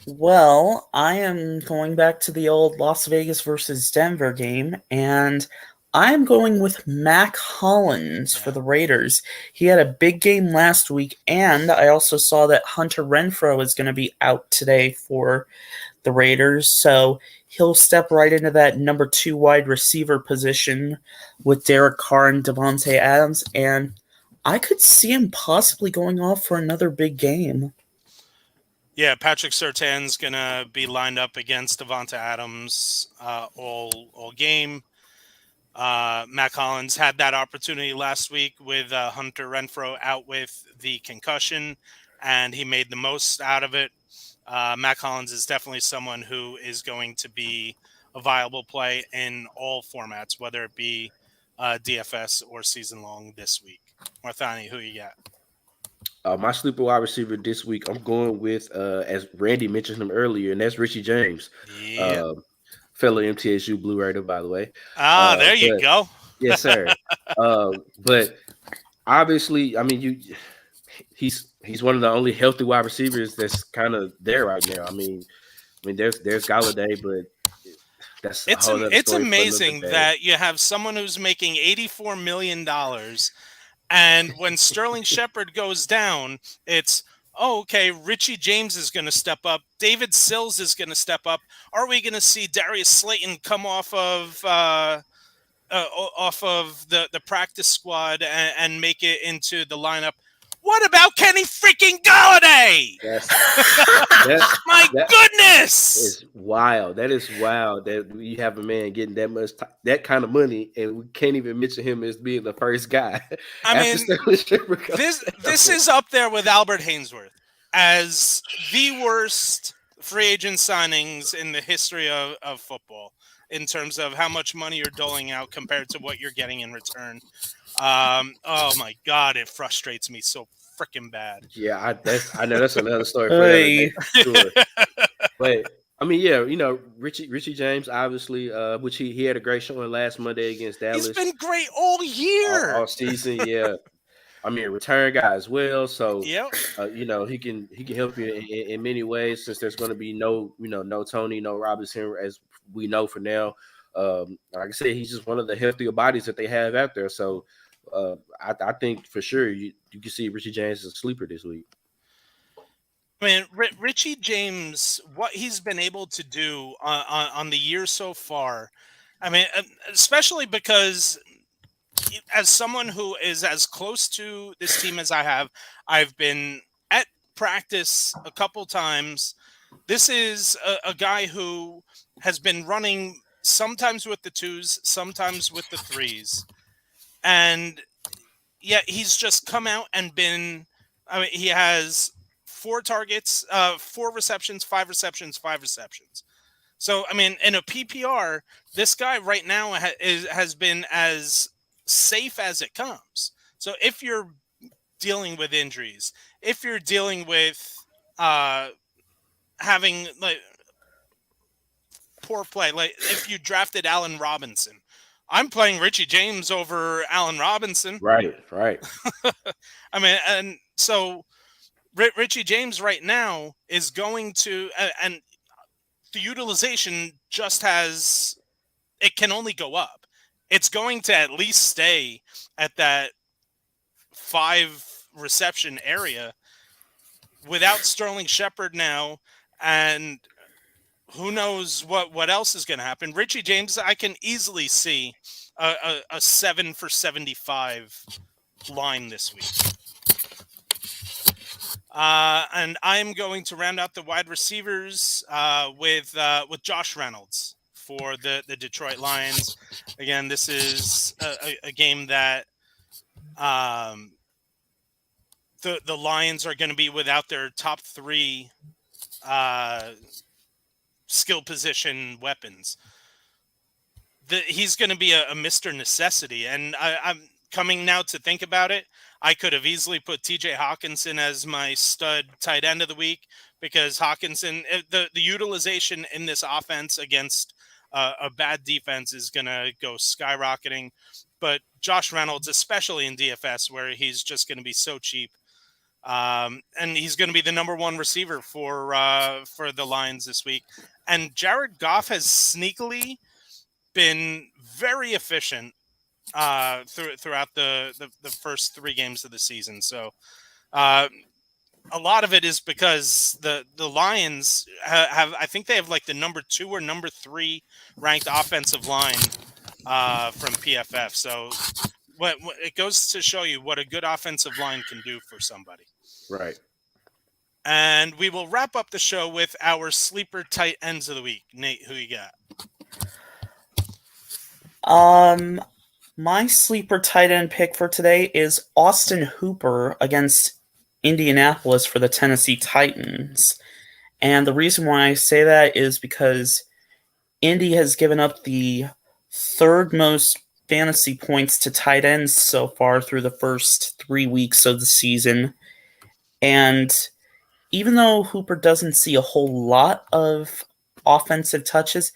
Well, I am going back to the old Las Vegas versus Denver game, and I'm going with Mac Hollins for the Raiders. He had a big game last week, and I also saw that Hunter Renfrow is going to be out today for the Raiders, so he'll step right into that number 2 wide receiver position with Derek Carr and Devontae Adams, and I could see him possibly going off for another big game. Yeah, Patrick Surtain's going to be lined up against Devonta Adams all game. Mac Hollins had that opportunity last week with Hunter Renfrow out with the concussion, and he made the most out of it. Mac Hollins is definitely someone who is going to be a viable play in all formats, whether it be DFS or season long this week. Marthani, who you got? My sleeper wide receiver this week, I'm going with, as Randy mentioned him earlier, and that's Richie James. Yeah. Fellow MTSU Blue Raider, by the way. There you go. Yes, sir. But obviously, I mean, he's one of the only healthy wide receivers that's kind of there right now. I mean, there's Galladay, but that's it's amazing that you have someone who's making $84 million. And when Sterling Shepard goes down, it's, okay, Richie James is going to step up. David Sills is going to step up. Are we going to see Darius Slayton come off of the practice squad and make it into the lineup? What about Kenny freaking Galladay? My goodness! It's wild. That is wild that we have a man getting that kind of money, and we can't even mention him as being the first guy. I mean, this is up there with Albert Hainsworth as the worst free agent signings in the history of football in terms of how much money you're doling out compared to what you're getting in return. Oh my God, it frustrates me so freaking bad. Yeah, I know that's another story for another day, sure. But I mean, yeah, Richie James, obviously, which he had a great showing last Monday against Dallas. He's been great all year, all season. Yeah, I mean, return guy as well. So yep. He can help you in many ways since there's going to be no Tony, no Robinson as we know for now. Like I said, he's just one of the healthier bodies that they have out there. So I think for sure you can see Richie James as a sleeper this week. I mean, Richie James, what he's been able to do on the year so far, I mean, especially because as someone who is as close to this team as I have, I've been at practice a couple times. This is a guy who has been running sometimes with the 2s, sometimes with the 3s. And yet he's just come out and been, I mean, he has 4 targets, 4 receptions, 5 receptions, 5 receptions. So, I mean, in a PPR, this guy right now has been as safe as it comes. So if you're dealing with injuries, if you're dealing with having like poor play, like if you drafted Allen Robinson, I'm playing Richie James over Allen Robinson. Right. I mean, and so Richie James right now is going to, and the utilization just it can only go up. It's going to at least stay at that 5 reception area without Sterling Shepard now, and who knows what else is going to happen. Richie James, I can easily see a 7 for 75 line this week. And I'm going to round out the wide receivers with Josh Reynolds for the Detroit Lions. Again, this is a game that the Lions are going to be without their top 3 skill position weapons. He's going to be a Mr. Necessity. And I'm coming now to think about it. I could have easily put TJ Hawkinson as my stud tight end of the week because Hawkinson, the utilization in this offense against a bad defense is going to go skyrocketing. But Josh Reynolds, especially in DFS where he's just going to be so cheap, And he's going to be the number one receiver for the Lions this week. And Jared Goff has sneakily been very efficient throughout the first 3 games of the season. So a lot of it is because the Lions have I think they have like the number 2 or number 3 ranked offensive line from PFF. So what it goes to show you what a good offensive line can do for somebody. Right. And we will wrap up the show with our sleeper tight ends of the week. Nate, who you got? My sleeper tight end pick for today is Austin Hooper against Indianapolis for the Tennessee Titans. And the reason why I say that is because Indy has given up the 3rd most fantasy points to tight ends so far through the first 3 weeks of the season. And even though Hooper doesn't see a whole lot of offensive touches,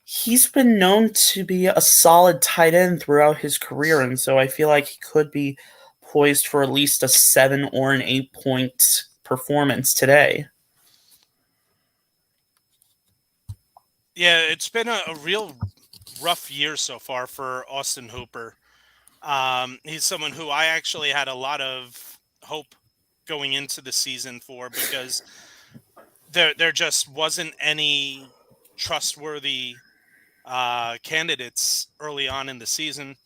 he's been known to be a solid tight end throughout his career. And so I feel like he could be poised for at least a 7 or an 8 point performance today. Yeah, it's been a real rough year so far for Austin Hooper. He's someone who I actually had a lot of hope going into the season for, because there just wasn't any trustworthy candidates early on in the season.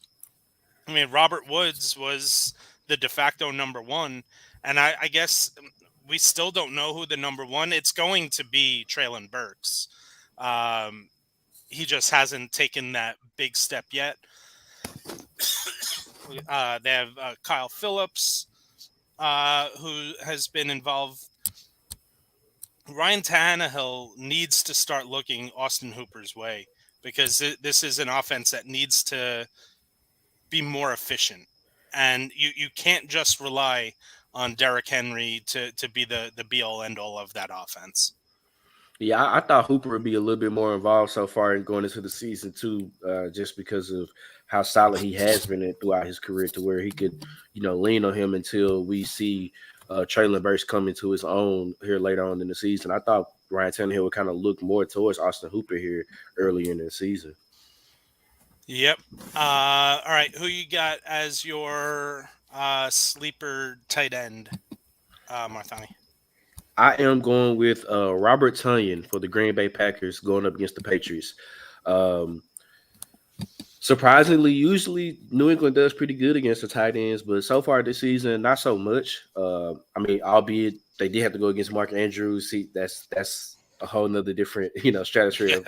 I mean, Robert Woods was the de facto number 1, and I guess we still don't know who the number 1. It's going to be Treylon Burks. He just hasn't taken that big step yet. They have Kyle Phillips, who has been involved. Ryan Tannehill needs to start looking Austin Hooper's way, because this is an offense that needs to be more efficient. And you can't just rely on Derrick Henry to be the be-all, end-all of that offense. Yeah, I thought Hooper would be a little bit more involved so far in going into the season too, just because of how solid he has been throughout his career, to where he could, lean on him until we see Treylon Burks come into his own here later on in the season. I thought Ryan Tannehill would kind of look more towards Austin Hooper here early in the season. Yep. All right, who you got as your sleeper tight end, Marthani? I am going with Robert Tonyan for the Green Bay Packers going up against the Patriots. Surprisingly, usually New England does pretty good against the tight ends, but so far this season, not so much. Albeit they did have to go against Mark Andrews. See, that's a whole nother different, stratosphere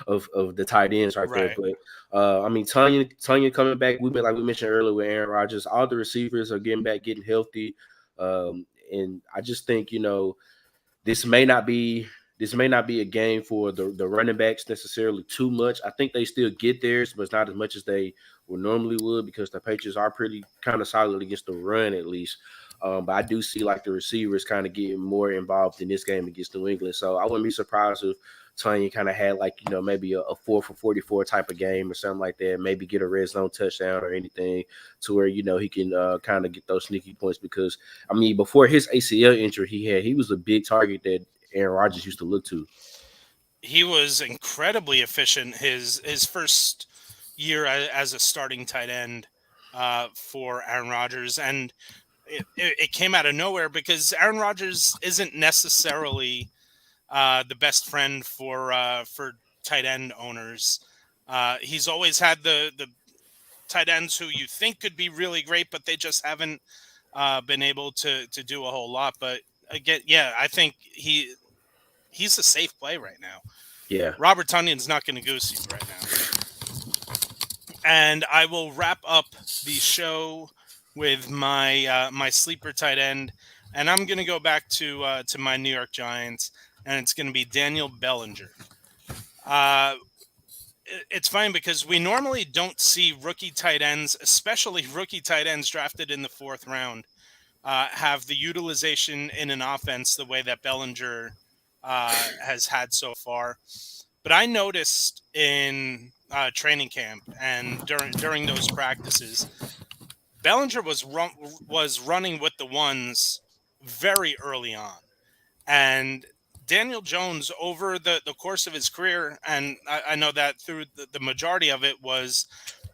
of the tight ends right there. But Tonyan coming back. We mentioned earlier with Aaron Rodgers, all the receivers are getting back, getting healthy. And I just think, this may not be a game for the running backs necessarily too much. I think they still get theirs, but it's not as much as they would normally would, because the Patriots are pretty kind of solid against the run at least. But I do see like the receivers kind of getting more involved in this game against New England. So I wouldn't be surprised if Tonyan kind of had maybe a 4 for 44 type of game or something like that. Maybe get a red zone touchdown or anything to where, he can kind of get those sneaky points, because, before his ACL injury he was a big target that Aaron Rodgers used to look to. He was incredibly efficient his first year as a starting tight end for Aaron Rodgers. And it came out of nowhere, because Aaron Rodgers isn't necessarily the best friend for tight end owners. He's always had the tight ends who you think could be really great, but they just haven't been able to do a whole lot. But again, I think he's a safe play right now. Yeah, Robert Tonyan's not going to goose you right now. And I will wrap up the show with my sleeper tight end, and I'm going to go back to my New York Giants, and it's going to be Daniel Bellinger. It's fine, because we normally don't see rookie tight ends, especially rookie tight ends drafted in the 4th round, have the utilization in an offense the way that Bellinger has had so far. But I noticed in training camp and during those practices, Bellinger was running with the ones very early on. And Daniel Jones, over the course of his career, and I know that through the majority of it was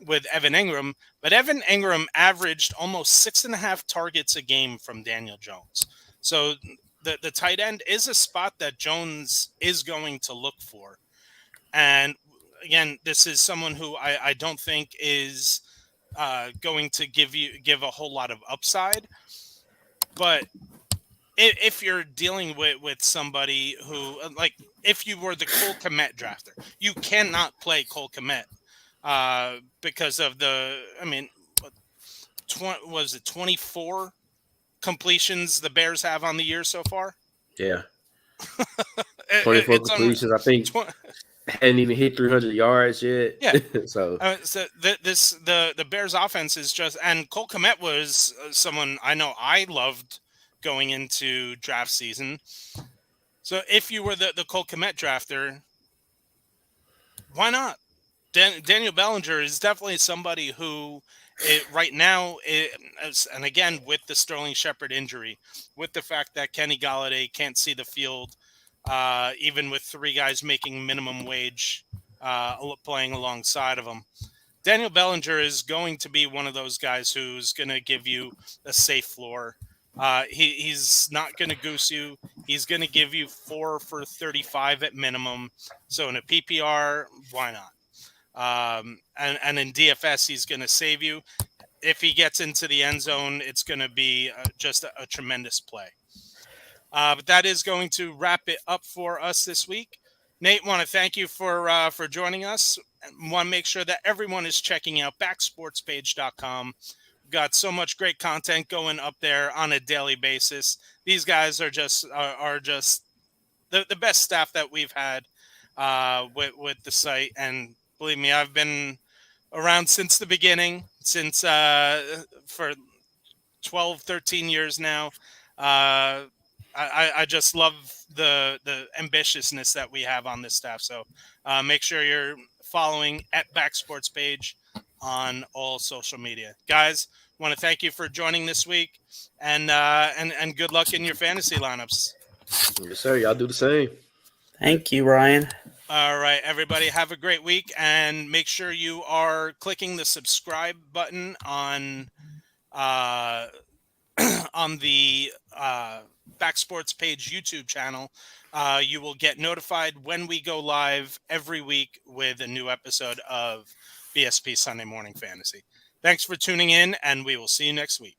with Evan Ingram, but Evan Ingram averaged almost 6.5 targets a game from Daniel Jones. So the tight end is a spot that Jones is going to look for. And again, this is someone who I don't think is going to give a whole lot of upside. But if you're dealing with somebody who, like, if you were the Cole Kmet drafter, you cannot play Cole Kmet because of was it 24 completions the Bears have on the year so far? Yeah. 24 completions, I think. Hadn't even hit 300 yards yet. Yeah. so the Bears offense is just, and Cole Kmet was someone I know I loved going into draft season. So if you were the Cole Kmet drafter, why not? Daniel Bellinger is definitely somebody who right now, and again, with the Sterling Shepard injury, with the fact that Kenny Golladay can't see the field, even with 3 guys making minimum wage playing alongside of him, Daniel Bellinger is going to be one of those guys who's going to give you a safe floor. He's not going to goose you. He's going to give you 4 for 35 at minimum. So in a PPR, why not? And in DFS, he's going to save you. If he gets into the end zone, it's going to be just a tremendous play. But that is going to wrap it up for us this week. Nate, want to thank you for joining us. Want to make sure that everyone is checking out backsportspage.com. We've got so much great content going up there on a daily basis. These guys are just the best staff that we've had with the site. And believe me, I've been around since the beginning, since for 12, 13 years now. I just love the ambitiousness that we have on this staff. So make sure you're following at Backsports Page on all social media. Guys, want to thank you for joining this week, and good luck in your fantasy lineups. Yes, sir. Y'all do the same. Thank you, Ryan. All right, everybody, have a great week, and make sure you are clicking the subscribe button on the Backsports Page YouTube channel. You will get notified when we go live every week with a new episode of BSP Sunday Morning Fantasy. Thanks for tuning in, and we will see you next week.